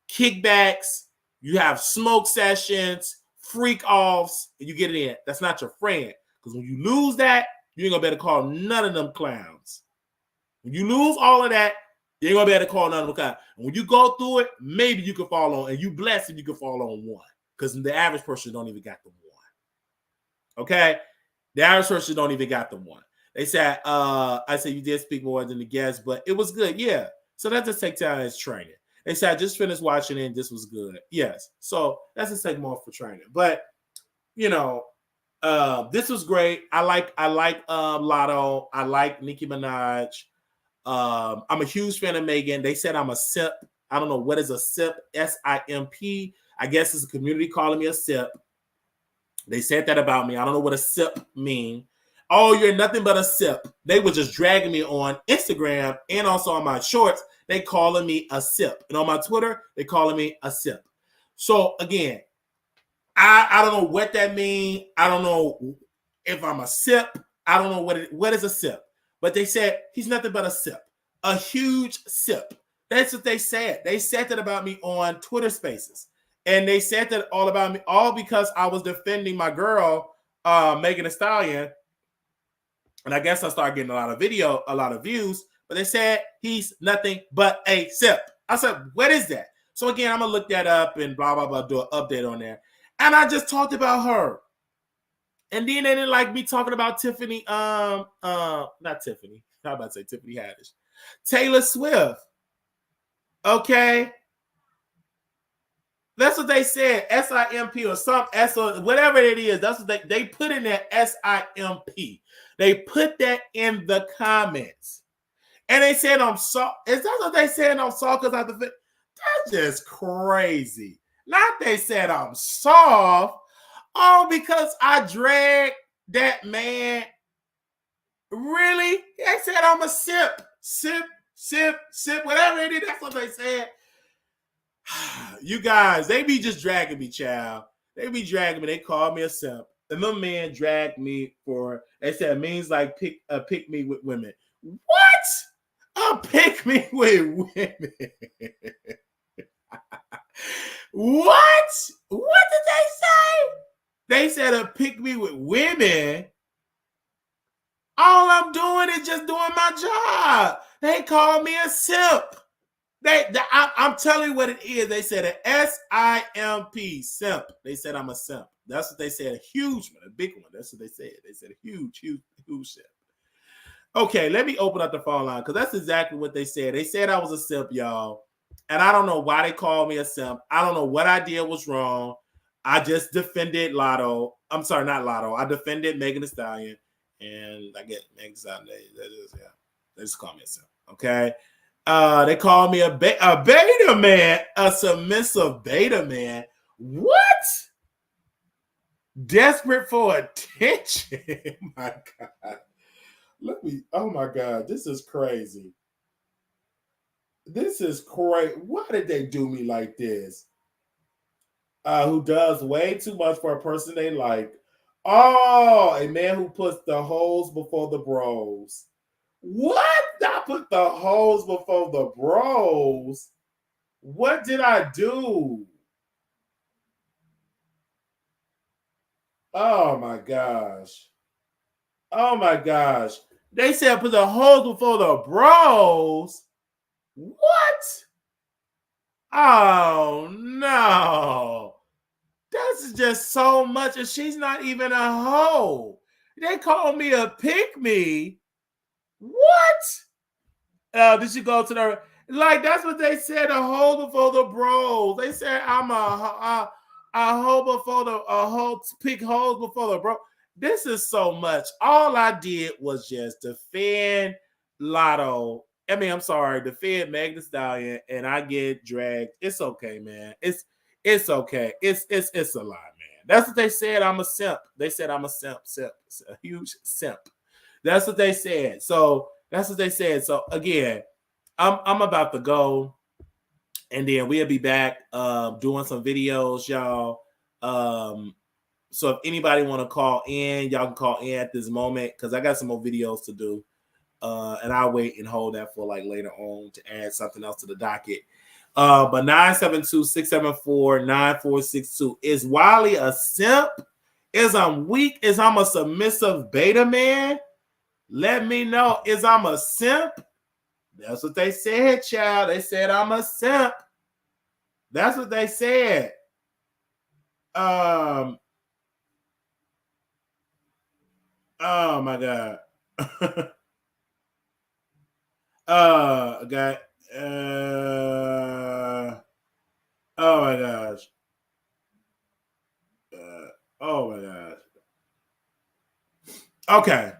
kickbacks, you have smoke sessions, freak offs, and you get it in. That's not your friend. Because when you lose that, you ain't gonna be able to call none of them clowns. When you lose all of that, you ain't gonna be able to call none of them clowns. And when you go through it, maybe you can fall on, and you blessed if you can fall on one. Because the average person don't even got the one. Okay? The average person don't even got the one. They said, I said you did speak more than the guest, but it was good. Yeah. So that just take time as training. They said I just finished watching it and this was good. Yes. So that's just take more for training. But you know, this was great. I like Latto. I like Nicki Minaj. I'm a huge fan of Megan. They said I'm a simp. I don't know what is a simp. SIMP. I guess it's a community calling me a simp. They said that about me. I don't know what a sip mean. Oh, you're nothing but a sip. They were just dragging me on Instagram and also on my shorts. They calling me a sip. And on my Twitter, they calling me a sip. So again, I don't know what that means. I don't know if I'm a sip. I don't know what is a sip. But they said he's nothing but a sip. A huge sip. That's what they said. They said that about me on Twitter Spaces. And they said that all about me, all because I was defending my girl, Megan Thee Stallion. And I guess I started getting a lot of views. But they said he's nothing but a sip. I said, what is that? So again, I'm gonna look that up and blah blah blah, do an update on there. And I just talked about her. And then they didn't like me talking about Tiffany, not Tiffany. How about to say Tiffany Haddish? Taylor Swift. Okay. That's what they said, SIMP or some S or whatever it is. That's what they put in there, SIMP. They put that in the comments. And they said I'm soft. Is that what they said I'm soft because I have to fit? That's just crazy. Not they said I'm soft. Oh, because I dragged that man. Really? They said I'm a sip, whatever it is. That's what they said. You guys, they be just dragging me, child. They be dragging me. They call me a simp. And the man dragged me for, they said it means like pick me with women. What? A pick me with women. What? What did they say? They said a pick me with women. All I'm doing is just doing my job. They call me a simp. I'm telling you what it is. They said an SIMP, simp. They said I'm a simp. That's what they said. A huge one, a big one. That's what they said. They said a huge simp. Okay, let me open up the phone line because that's exactly what they said. They said I was a simp, y'all. And I don't know why they called me a simp. I don't know what I did was wrong. I just defended Latto. I'm sorry, not Latto. I defended Megan Thee Stallion. And I get Megan Thee Stallion. They just call me a simp. Okay. They call me a beta man, a submissive beta man. What? Desperate for attention. My God. Oh my God, this is crazy. This is crazy. Why did they do me like this? Who does way too much for a person they like. Oh, a man who puts the hoes before the bros. What? I put the hoes before the bros. What did I do? Oh my gosh. Oh my gosh. They said put the hoes before the bros. What? Oh no. That's just so much. And she's not even a hoe. They call me a pick me. What? Did she go to the like? That's what they said. A hoe before the bros. They said I'm a hoe before the a hoe pick hoes before the bro. This is so much. All I did was just defend Latto. I mean, I'm sorry, defend Meg Thee Stallion, and I get dragged. It's okay, man. It's okay. It's a lie, man. That's what they said. I'm a simp. They said I'm a simp. Simp. A huge simp. That's what they said. So that's what they said. So again, I'm about to go, and then we'll be back doing some videos, y'all. So if anybody want to call in, y'all can call in at this moment because I got some more videos to do. And I'll wait and hold that for like later on to add something else to the docket. But 972-674-9462. Is Wiley a simp? Is I'm weak? Is I'm a submissive beta man? Let me know. Is I'm a simp? That's what they said, child. They said I'm a simp. That's what they said. Oh my God. Okay. Oh my gosh. Oh my gosh. Okay.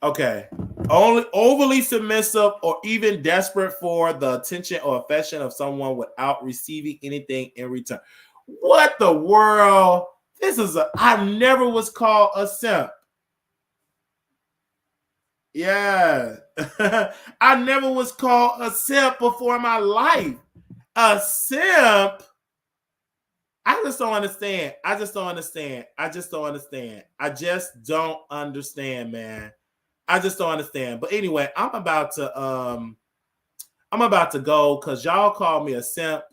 Okay. Only overly submissive or even desperate for the attention or affection of someone without receiving anything in return. What the world? I never was called a simp. Yeah. I never was called a simp before in my life. A simp? I just don't understand. I just don't understand. I just don't understand. I just don't understand, man. I just don't understand. But anyway, I'm about to go because y'all call me a simp,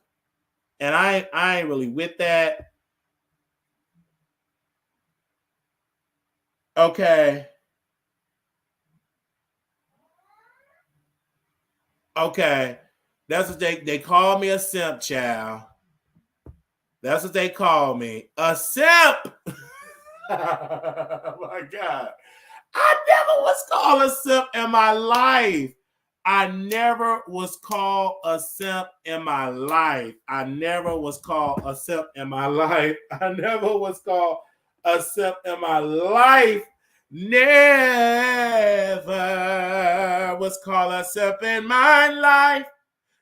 and I ain't really with that. Okay. Okay. That's what they call me, a simp, child. That's what they call me. A simp. Oh my God. I never was called a simp in my life. I never was called a simp in my life. I never was called a simp in my life. I never was called a simp in my life. Never was called a simp in my life.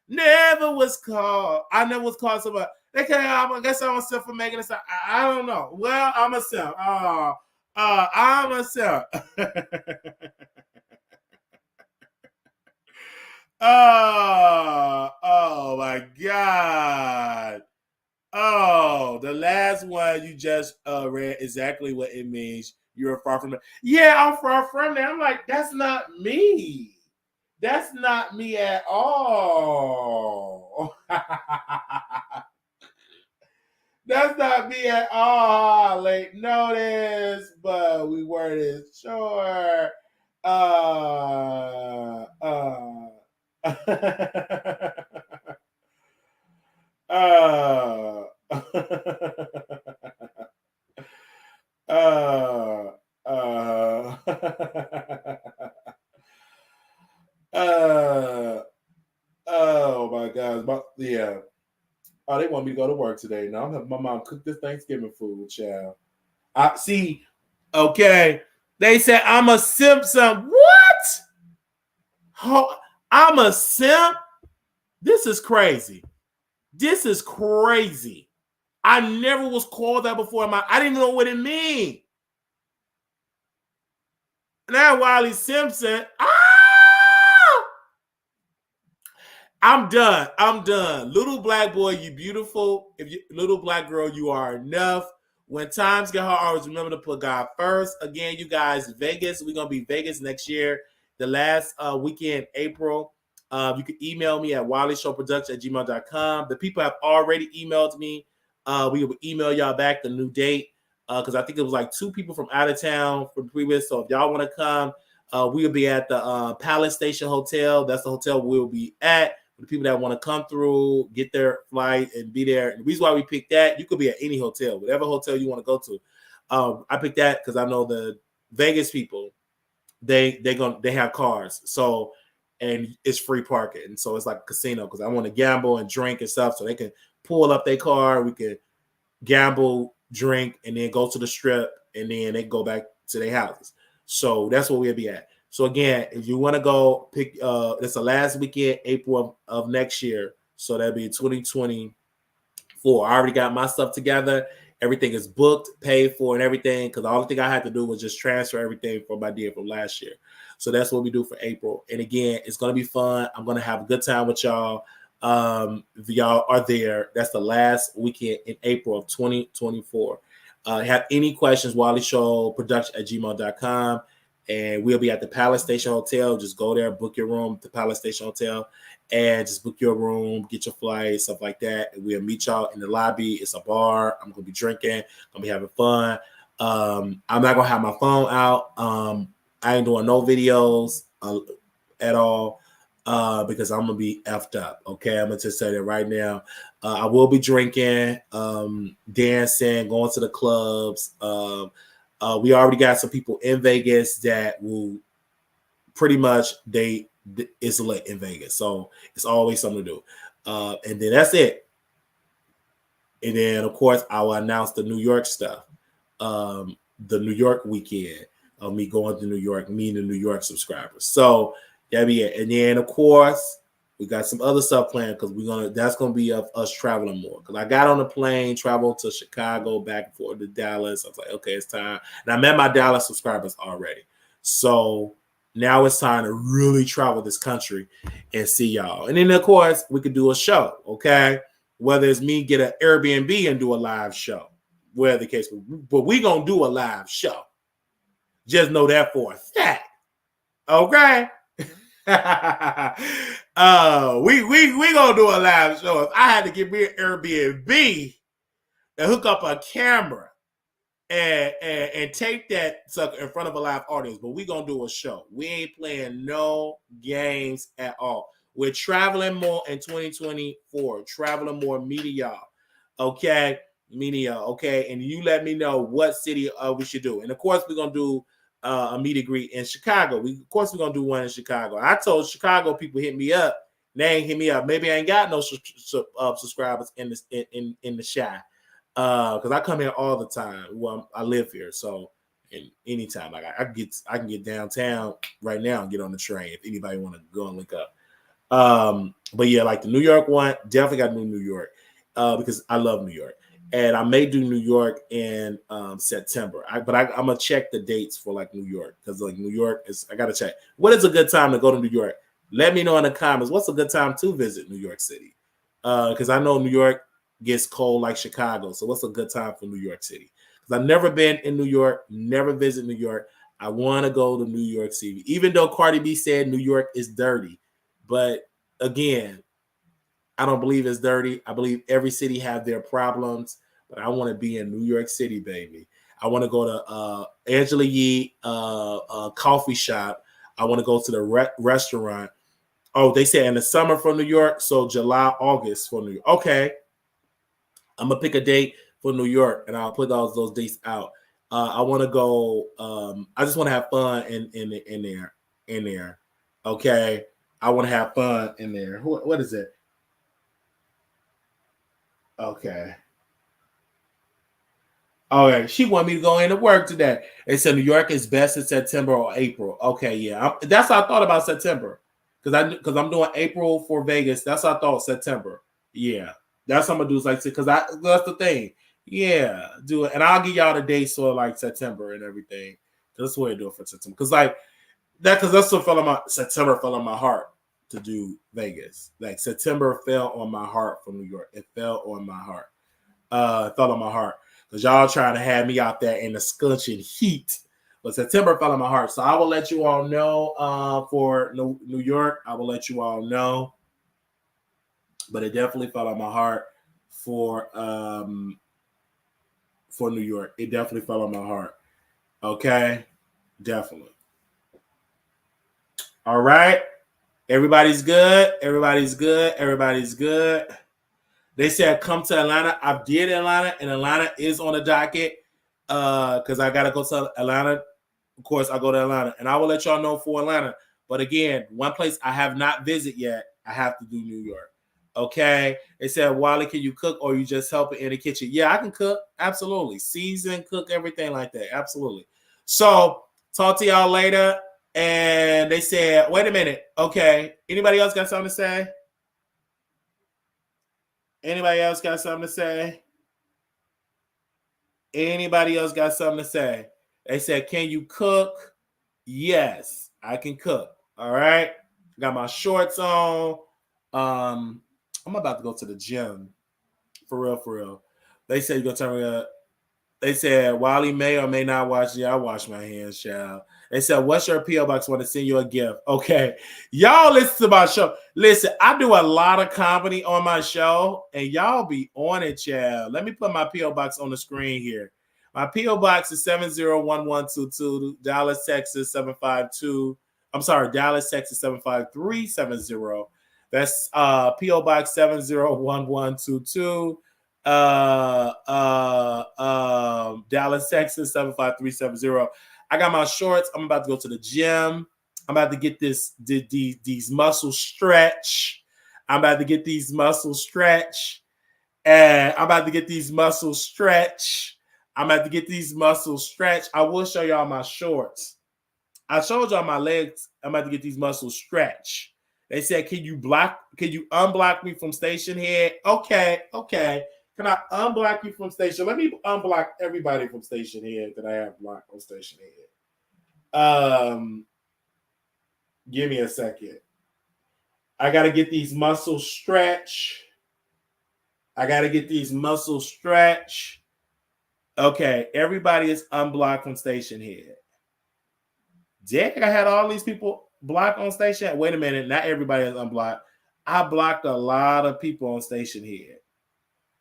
Never was called. I never was called somebody. They can't. I guess I'm a simp for making this. I don't know. Well, I'm a simp. I'm a simp. Oh my God. Oh, the last one you just read exactly what it means. You're far from it. Yeah, I'm far from it. I'm like, that's not me. That's not me at all. That's not me at all. Late notice, but we weren't sure. Uh, uh, uh, uh, oh my gosh. Yeah. Oh, they want me to go to work today. No, I'm having my mom cook this Thanksgiving food, child. I see. Okay. They said I'm a Simpson. What? I'm a simp? This is crazy. This is crazy. I never was called that before in my I didn't even know what it means. Now Wiley Simpson. I'm done. I'm done. Little black boy, you beautiful. Little black girl, you are enough. When times get hard, always remember to put God first. Again, you guys, Vegas. We're gonna be Vegas next year, the last weekend, April. You can email me at wileyshowproduction@gmail.com. The people have already emailed me We will email y'all back the new date because I think it was like 2 people from out of town from previous. So if y'all want to come, we'll be at the Palace Station Hotel. That's the hotel we'll be at. For the people that want to come through, get their flight, and be there. And the reason why we picked that, you could be at any hotel, whatever hotel you want to go to. I picked that because I know the Vegas people, they have cars, so and it's free parking, so it's like a casino because I want to gamble and drink and stuff, so they can pull up their car, we can gamble, drink, and then go to the strip, and then they go back to their houses. So that's where we'll be at. So again, if you want to go pick, it's the last weekend, April of next year, so that'll be 2024. I already got my stuff together. Everything is booked, paid for, and everything. Because the only thing I had to do was just transfer everything from my deal from last year. So that's what we do for April. And again, it's gonna be fun. I'm gonna have a good time with y'all. If y'all are there, that's the last weekend in April of 2024. Have any questions? WallyShowProduction@gmail.com. And we'll be at the Palace Station Hotel. Just go there, book your room at the Palace Station Hotel, and just book your room, get your flight, stuff like that. And we'll meet y'all in the lobby. It's a bar. I'm gonna be drinking. Gonna be having fun. I'm not gonna have my phone out. I ain't doing no videos at all because I'm gonna be effed up. Okay, I'm gonna just say that right now. I will be drinking, dancing, going to the clubs. We already got some people in Vegas that will pretty much it's lit in Vegas, so it's always something to do. And then that's it. And then of course I will announce the New York stuff, the New York weekend of me going to New York, meeting the New York subscribers. So that'll be it. And then of course we got some other stuff planned because that's gonna be of us traveling more. Because I got on the plane, traveled to Chicago, back and forth to Dallas. I was like, okay, it's time. And I met my Dallas subscribers already. So now it's time to really travel this country and see y'all. And then of course we could do a show, okay? Whether it's me get an Airbnb and do a live show, whatever the case, but we gonna do a live show. Just know that for a fact, okay? We gonna do a live show. If I had to get me an Airbnb and hook up a camera and take that sucker in front of a live audience, but we gonna do a show. We ain't playing no games at all. We're traveling more in 2024, traveling more, media y'all. Okay, media, okay, and you let me know what city we should do. And of course, we're gonna do a meet and greet in Chicago. Of course, we're gonna do one in Chicago. I told Chicago people hit me up. They ain't hit me up. Maybe I ain't got no subscribers in the Shy, because I come here all the time. Well, I live here, so anytime like I can get downtown right now and get on the train if anybody want to go and link up. But yeah, like the New York one, definitely got to do New York because I love New York. And I may do New York in September. I'm gonna check the dates for like New York because like New York I gotta check. What is a good time to go to New York? Let me know in the comments. What's a good time to visit New York City? Because I know New York gets cold like Chicago. So what's a good time for New York City? Because I've never been in New York, never visited New York. I want to go to New York City, even though Cardi B said New York is dirty. But again, I don't believe it's dirty. I believe every city have their problems, but I want to be in New York City, baby. I want to go to Angela Yee coffee shop. I want to go to the restaurant. Oh, they say in the summer for New York, so July, August for New York. Okay, I'm gonna pick a date for New York, and I'll put those dates out. I want to go. I just want to have fun in there. Okay, I want to have fun in there. What is it? Okay. Okay, she want me to go into work today. They said New York is best in September or April. Okay, yeah, that's what I thought about September because I'm doing April for Vegas. That's what I thought September. Yeah, that's what I'm gonna do. Is like because that's the thing. Yeah, do it, and I'll give y'all the dates for like September and everything. That's the way to do it for September. Because that's what September fell on my heart to do Vegas. Like September fell on my heart from New York. It fell on my heart. It fell on my heart because y'all trying to have me out there in the scorching heat. But September fell on my heart. So I will let you all know for New York. I will let you all know. But it definitely fell on my heart. for New York. It definitely fell on my heart. Okay, definitely. All right, everybody's good. Everybody's good. Everybody's good. They said come to Atlanta. I did Atlanta, and Atlanta is on the docket because I gotta go to Atlanta. Of course, I go to Atlanta, and I will let y'all know for Atlanta. But again, one place I have not visited yet, I have to do New York. Okay. They said, Wally, can you cook or you just help it in the kitchen? Yeah, I can cook. Absolutely. Season, cook, everything like that. Absolutely. So talk to y'all later. And they said, wait a minute. Okay. Anybody else got something to say? Anybody else got something to say? Anybody else got something to say? They said, can you cook? Yes, I can cook. All right. Got my shorts on. I'm about to go to the gym. For real, for real. They said you're gonna tell me they said Wally may or may not wash. Yeah, I wash my hands, child. They said, what's your P.O. box? Want to send you a gift. Okay. Y'all listen to my show. Listen, I do a lot of comedy on my show, and y'all be on it, child. Let me put my P.O. box on the screen here. My P.O. box is 701122, Dallas, Texas 752. I'm sorry, Dallas, Texas 75370. That's P.O. box 701122. Dallas, Texas 75370. I got my shorts. I'm about to go to the gym. I'm about to get these muscles stretch. I'm about to get these muscles stretch. And I'm about to get these muscles stretch. I'm about to get these muscles stretch. I will show y'all my shorts. I showed y'all my legs. I'm about to get these muscles stretch. They said, can you unblock me from station head? Okay. Can I unblock you from station? Let me unblock everybody from station head that I have blocked on station head. Give me a second. I gotta get these muscles stretch. Okay, everybody is unblocked from station head. Dang, I had all these people blocked on station head. Wait a minute, not everybody is unblocked. I blocked a lot of people on station head.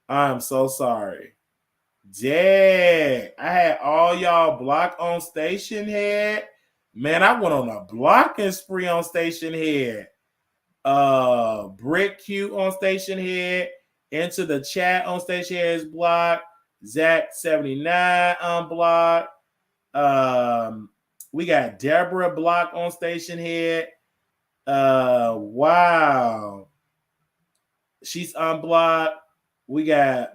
I'm so sorry. Dang, I had all y'all blocked on station head. Man, I went on a blocking spree on station head. Brick Q on station head. Into the chat on station head is blocked. Zach 79 unblocked. We got Deborah blocked on station head. Wow. She's unblocked. We got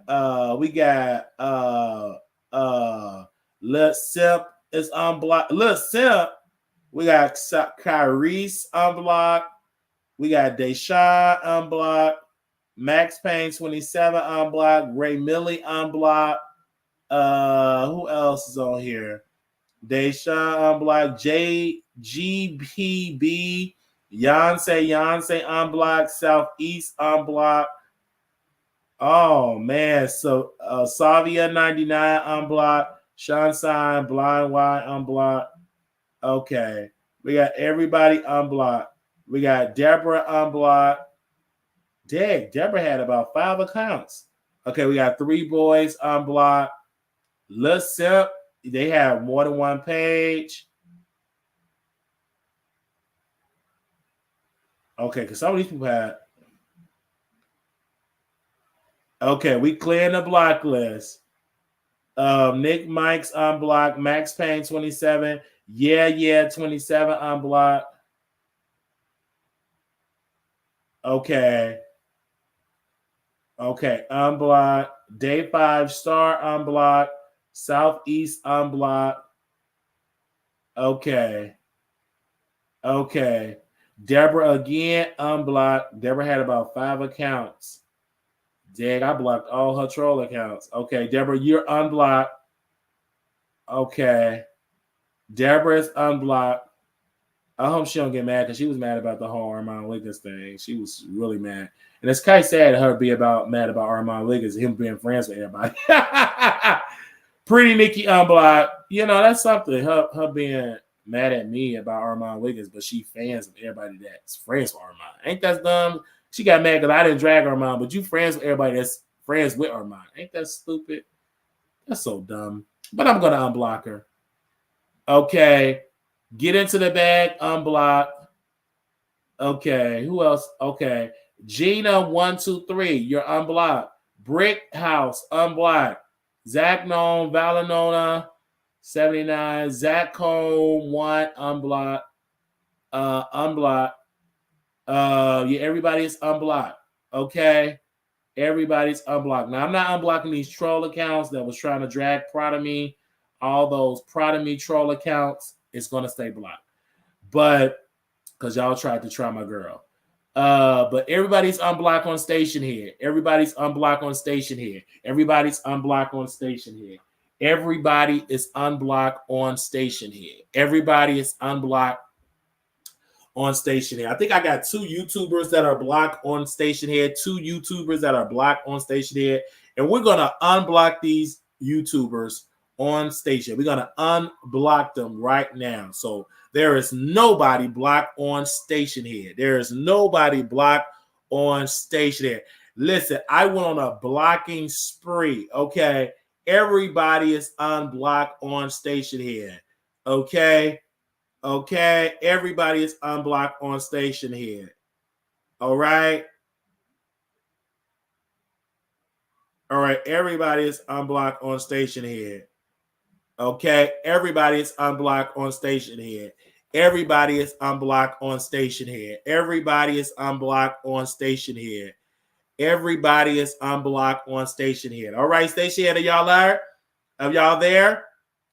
Lil Simp is unblocked. Lil Simp. We got Kyrese unblocked. We got Deshaun unblocked. Max Payne 27 unblocked. Ray Millie unblocked. Who else is on here? Deshaun unblocked. JGPB. Yonsei unblocked. Southeast unblocked. Oh man, so Savia 99 unblocked, Sean Sign, Blind Y unblocked. Okay, we got everybody unblocked. We got Deborah unblocked. Dang, Deborah had about 5 accounts. Okay, we got 3 boys unblocked. Lil Simp, they have more than one page. Okay, because some of these people had. Okay, we clearing the block list. Nick Mike's unblocked. Max Payne 27. Yeah 27 unblocked. Okay, unblocked. Day 5 Star unblocked. Southeast unblocked. Okay. Deborah again unblocked. Deborah had about 5 accounts. Dang, I blocked all her troll accounts. Okay, Deborah, you're unblocked. Okay. Deborah's unblocked. I hope she don't get mad because she was mad about the whole Armand Wiggins thing. She was really mad. And it's kind of sad her be mad about Armand Wiggins, him being friends with everybody. Pretty Nicki unblocked. You know, that's something. Her being mad at me about Armand Wiggins, but she fans of everybody that's friends with Armand. Ain't that dumb? She got mad because I didn't drag Armand, but you friends with everybody that's friends with Armand. Ain't that stupid? That's so dumb. But I'm gonna unblock her. Okay. Get into the bag, unblock. Okay. Who else? Okay. Gina123, you're unblocked. Brick House, unblocked. Zach Known, Valinona, 79. Zach Cone, 1, unblocked. Unblocked. Yeah, everybody is unblocked. Okay. Everybody's unblocked. Now, I'm not unblocking these troll accounts that was trying to drag Prod of Me. All those Prod of Me troll accounts, it's going to stay blocked. But, because y'all tried to try my girl. But everybody's unblocked on station here. Everybody's unblocked on station here. Everybody's unblocked on station here. Everybody is unblocked on station here. Everybody is unblocked on station here. I think I got 2 YouTubers that are blocked on station here, 2 YouTubers that are blocked on station here, and we're gonna unblock these YouTubers on station. We're gonna unblock them right now. So there is nobody blocked on station here. There is nobody blocked on station here. Listen, I went on a blocking spree. Okay, everybody is unblocked on station here. Okay. Okay, everybody is unblocked on station here. All right. All right, everybody is unblocked on station here. Okay, everybody is unblocked on station here. Everybody is unblocked on station here. Everybody is unblocked on station here. Everybody is unblocked on station here. All right, station here, are y'all there? Are y'all there?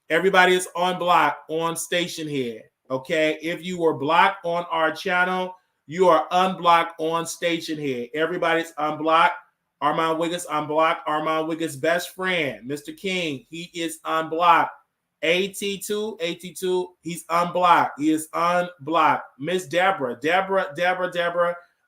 Everybody is on block on station here. Okay, if you were blocked on our channel, you are unblocked on station here. Everybody's unblocked. Armand Wiggins unblocked. Armand Wiggins' best friend, Mr. King, he is unblocked. AT2, he's unblocked. He is unblocked. Miss Deborah,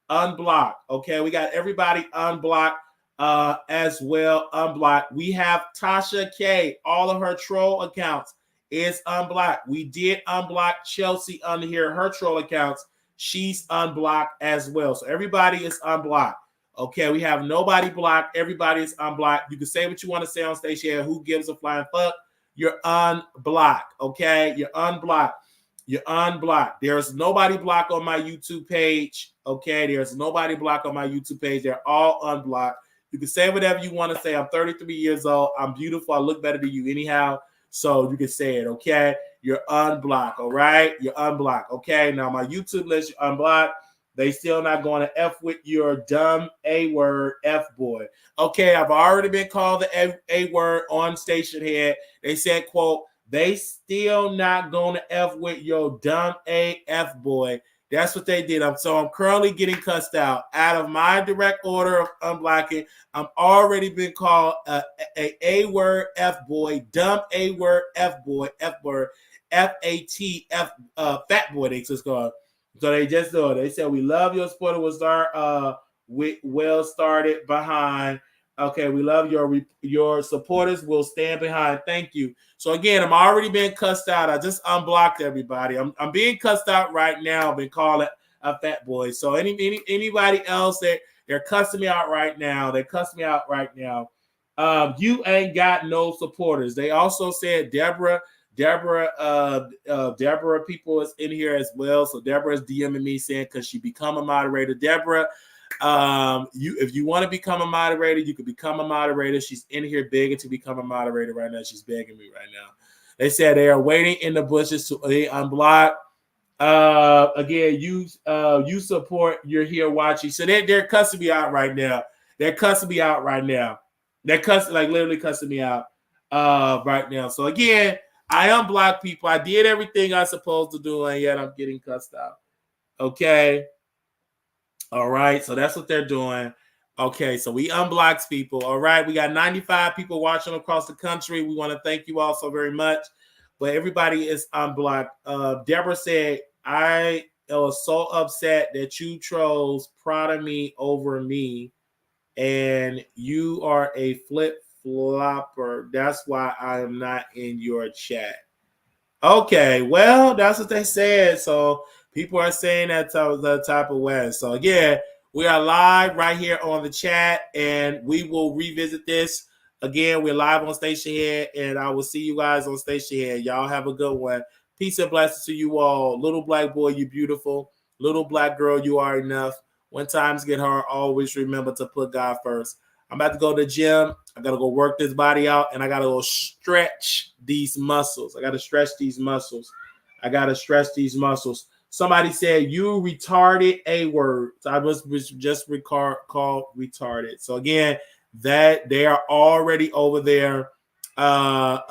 unblocked. Okay, we got everybody unblocked as well, unblocked. We have Tasha K, all of her troll accounts is unblocked. We did unblock Chelsea under here, her troll accounts. She's unblocked as well. So everybody is unblocked. Okay, we have nobody blocked. Everybody is unblocked. You can say what you want to say on stage here. Who gives a flying fuck? You're unblocked. Okay, you're unblocked. You're unblocked. There's nobody blocked on my YouTube page. Okay, there's nobody blocked on my YouTube page. They're all unblocked. You can say whatever you want to say. I'm 33 years old. I'm beautiful. I look better than you anyhow. So you can say it, okay? You're unblocked, all right? You're unblocked, okay? Now, my YouTube list, you're unblocked. They still not going to F with your dumb A-word F-boy. Okay, I've already been called the A-word on station here. They said, quote, they still not going to F with your dumb A-F boy. That's what they did. So I'm currently getting cussed out of my direct order of unblocking. I'm already been called A-word F-boy, dumb A-word F-boy, F-word, F-A-T-F, fat boy, they just called. So they just do it. They said, we love your sport. It was well started behind. Okay, we love your supporters will stand behind. Thank you. So again, I'm already being cussed out. I just unblocked everybody. I'm being cussed out right now. I've been called a fat boy. So anybody else that they're cussing me out right now. They're cussing me out right now. You ain't got no supporters. They also said Deborah people is in here as well. So Deborah is DMing me saying because she become a moderator. Deborah, if you want to become a moderator, you could become a moderator. She's in here begging to become a moderator right now. She's begging me right now. They said they are waiting in the bushes to unblock. Again, you support. You're here watching. So they're cussing me out right now. They're cussing me out right now. They're cussing, like literally cussing me out right now. So again, I unblock people. I did everything I was supposed to do, and yet I'm getting cussed out. Okay. All right. So that's what they're doing. Okay. So we unblocks people. All right. We got 95 people watching across the country. We want to thank you all so very much. But everybody is unblocked. Deborah said, I was so upset that you trolls proud of me over me, and you are a flip-flopper. That's why I am not in your chat. Okay, well, that's what they said. So people are saying that the type of way. So again, We are live right here on the chat, and we will revisit this again. We're live on Station Head, and I will see you guys on Station Head. Y'all have a good one. Peace and blessings to you all. Little black boy, you beautiful. Little black girl, you are enough. When times get hard, always remember to put God first. I'm about to go to the gym. I got to go work this body out, and I got to go stretch these muscles. I got to stretch these muscles. Somebody said you retarded a word. So I was just called retarded. So again, that they are already over there, over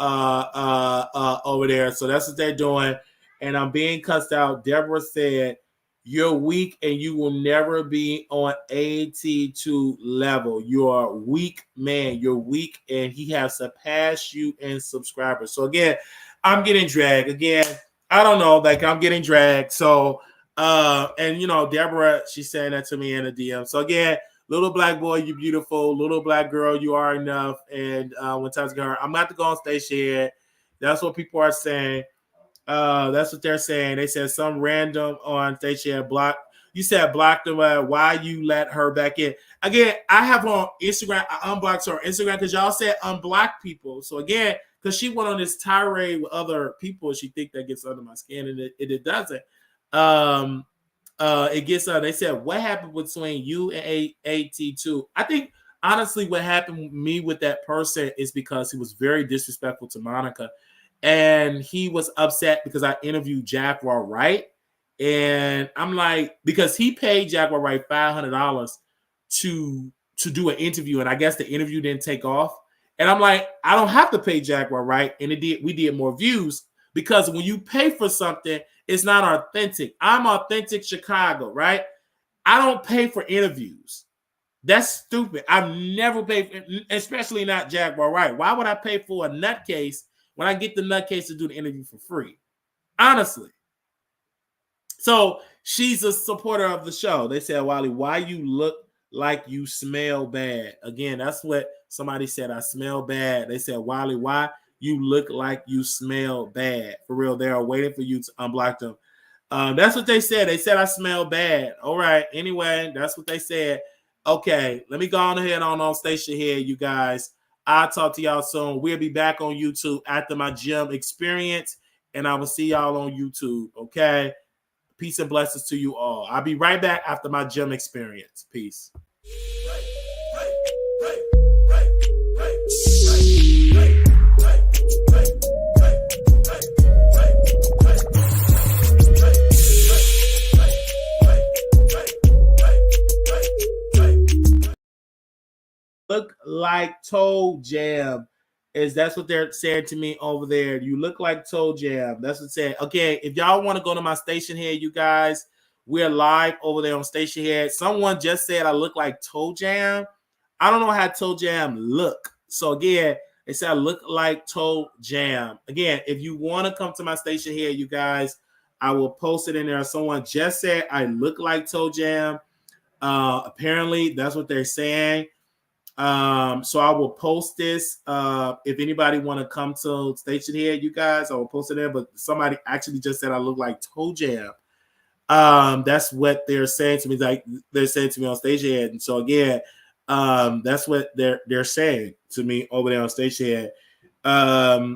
there. So that's what they're doing. And I'm being cussed out. Deborah said, "You're weak and you will never be on AT2 level. You are weak, man. You're weak, and he has surpassed you in subscribers." So again, I'm getting dragged again. I don't know, like I'm getting dragged. So, and you know, Deborah, she's saying that to me in a DM. So again, little black boy, you beautiful. Little black girl, you are enough. And when times get hard, I'm about to go on Station Head. That's what people are saying. That's what they're saying. They said some random on Station Head block. You said blocked them. Why you let her back in? Again, I have on Instagram. I unblocked her on Instagram because y'all said unblock people. So again, because she went on this tirade with other people, she think that gets under my skin, and it doesn't. It gets they said what happened between you and AT2. I think honestly what happened me with that person is because he was very disrespectful to Monica, and he was upset because I interviewed Jaguar Wright, and I'm like, because he paid Jaguar Wright $500 to do an interview, and I guess the interview didn't take off. And I'm like, I don't have to pay Jaguar, right? And we did more views, because when you pay for something, it's not authentic. I'm authentic Chicago, right? I don't pay for interviews. That's stupid. I've never paid, especially not Jaguar, right? Why would I pay for a nutcase when I get the nutcase to do the interview for free? Honestly. So she's a supporter of the show. They said, Wally, why you look like you smell bad? Again, that's what somebody said. I smell bad. They said, Wally, why you look like you smell bad? For real, they are waiting for you to unblock them. That's what they said. They said I smell bad. All right. Anyway, that's what they said. Okay, let me go on ahead on Station here, you guys. I'll talk to y'all soon. We'll be back on YouTube after my gym experience, and I will see y'all on YouTube. Okay. Peace and blessings to you all. I'll be right back after my gym experience. Peace. Look like Toe Jam. That's what they're saying to me over there. You look like Toe Jam. That's what they're saying. Okay, if y'all want to go to my Station here, you guys, we're live over there on Station here. Someone just said I look like Toe Jam. I don't know how Toe Jam look. So again, they said I look like Toe Jam. Again, if you want to come to my Station here, you guys, I will post it in there. Someone just said I look like Toe Jam. Apparently, that's what they're saying. So I will post this. If anybody want to come to Station here, you guys, I will post it there. But somebody actually just said I look like Toe Jam. That's what they're saying to me. Like they're saying to me on Station Head. And so again, that's what they're saying to me over there on Station Head.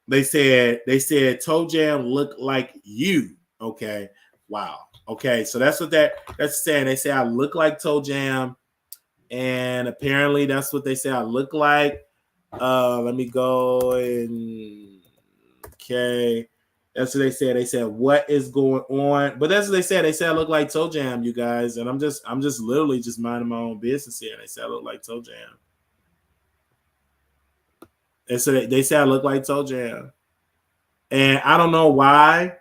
They said Toe Jam look like you. Okay. Wow. Okay. So that's what that's saying. They say I look like Toe Jam. And apparently that's what they say I look like. Let me go and okay. That's what they said. They said, what is going on? But that's what they said. They said I look like Toe Jam, you guys. And I'm just literally just minding my own business here. They said I look like Toe Jam. And so they said I look like Toe Jam. And I don't know why.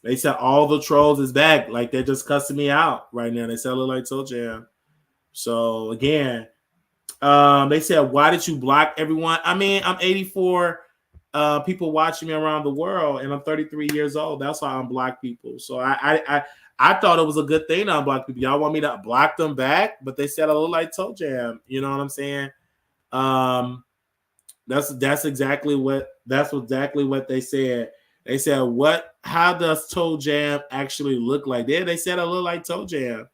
They said all the trolls is back. Like they're just cussing me out right now. They said I look like Toe Jam. So again, they said, why did you block everyone? I mean, I'm 84 people watching me around the world, and I'm 33 years old. That's why I unblock people. So I thought it was a good thing to unblock people. Y'all want me to block them back, but they said I look like Toe Jam. You know what I'm saying? That's exactly what they said. They said, how does Toe Jam actually look like? They said I look like Toe Jam.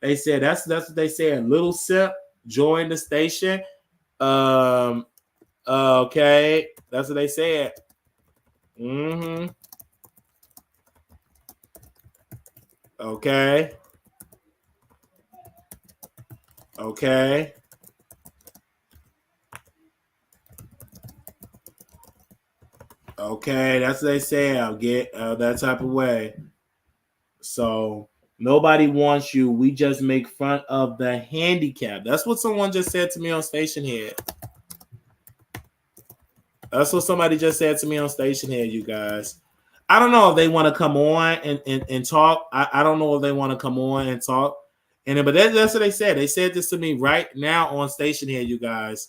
They said that's what they said. Little Simp joined the station. Okay, that's what they said. Mm-hmm. Okay. Okay. Okay, that's what they say. I'll get that type of way. So nobody wants you. We just make fun of the handicap. That's what someone just said to me on Station Head. That's what somebody just said to me on Station Head, you guys. I don't know if they want to come on and talk. I don't know if they want to come on and talk. But that's what they said. They said this to me right now on Station Head, you guys.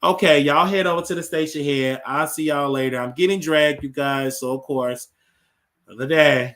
Okay, y'all head over to the station here. I'll see y'all later. I'm getting dragged, you guys. So, of course, another day.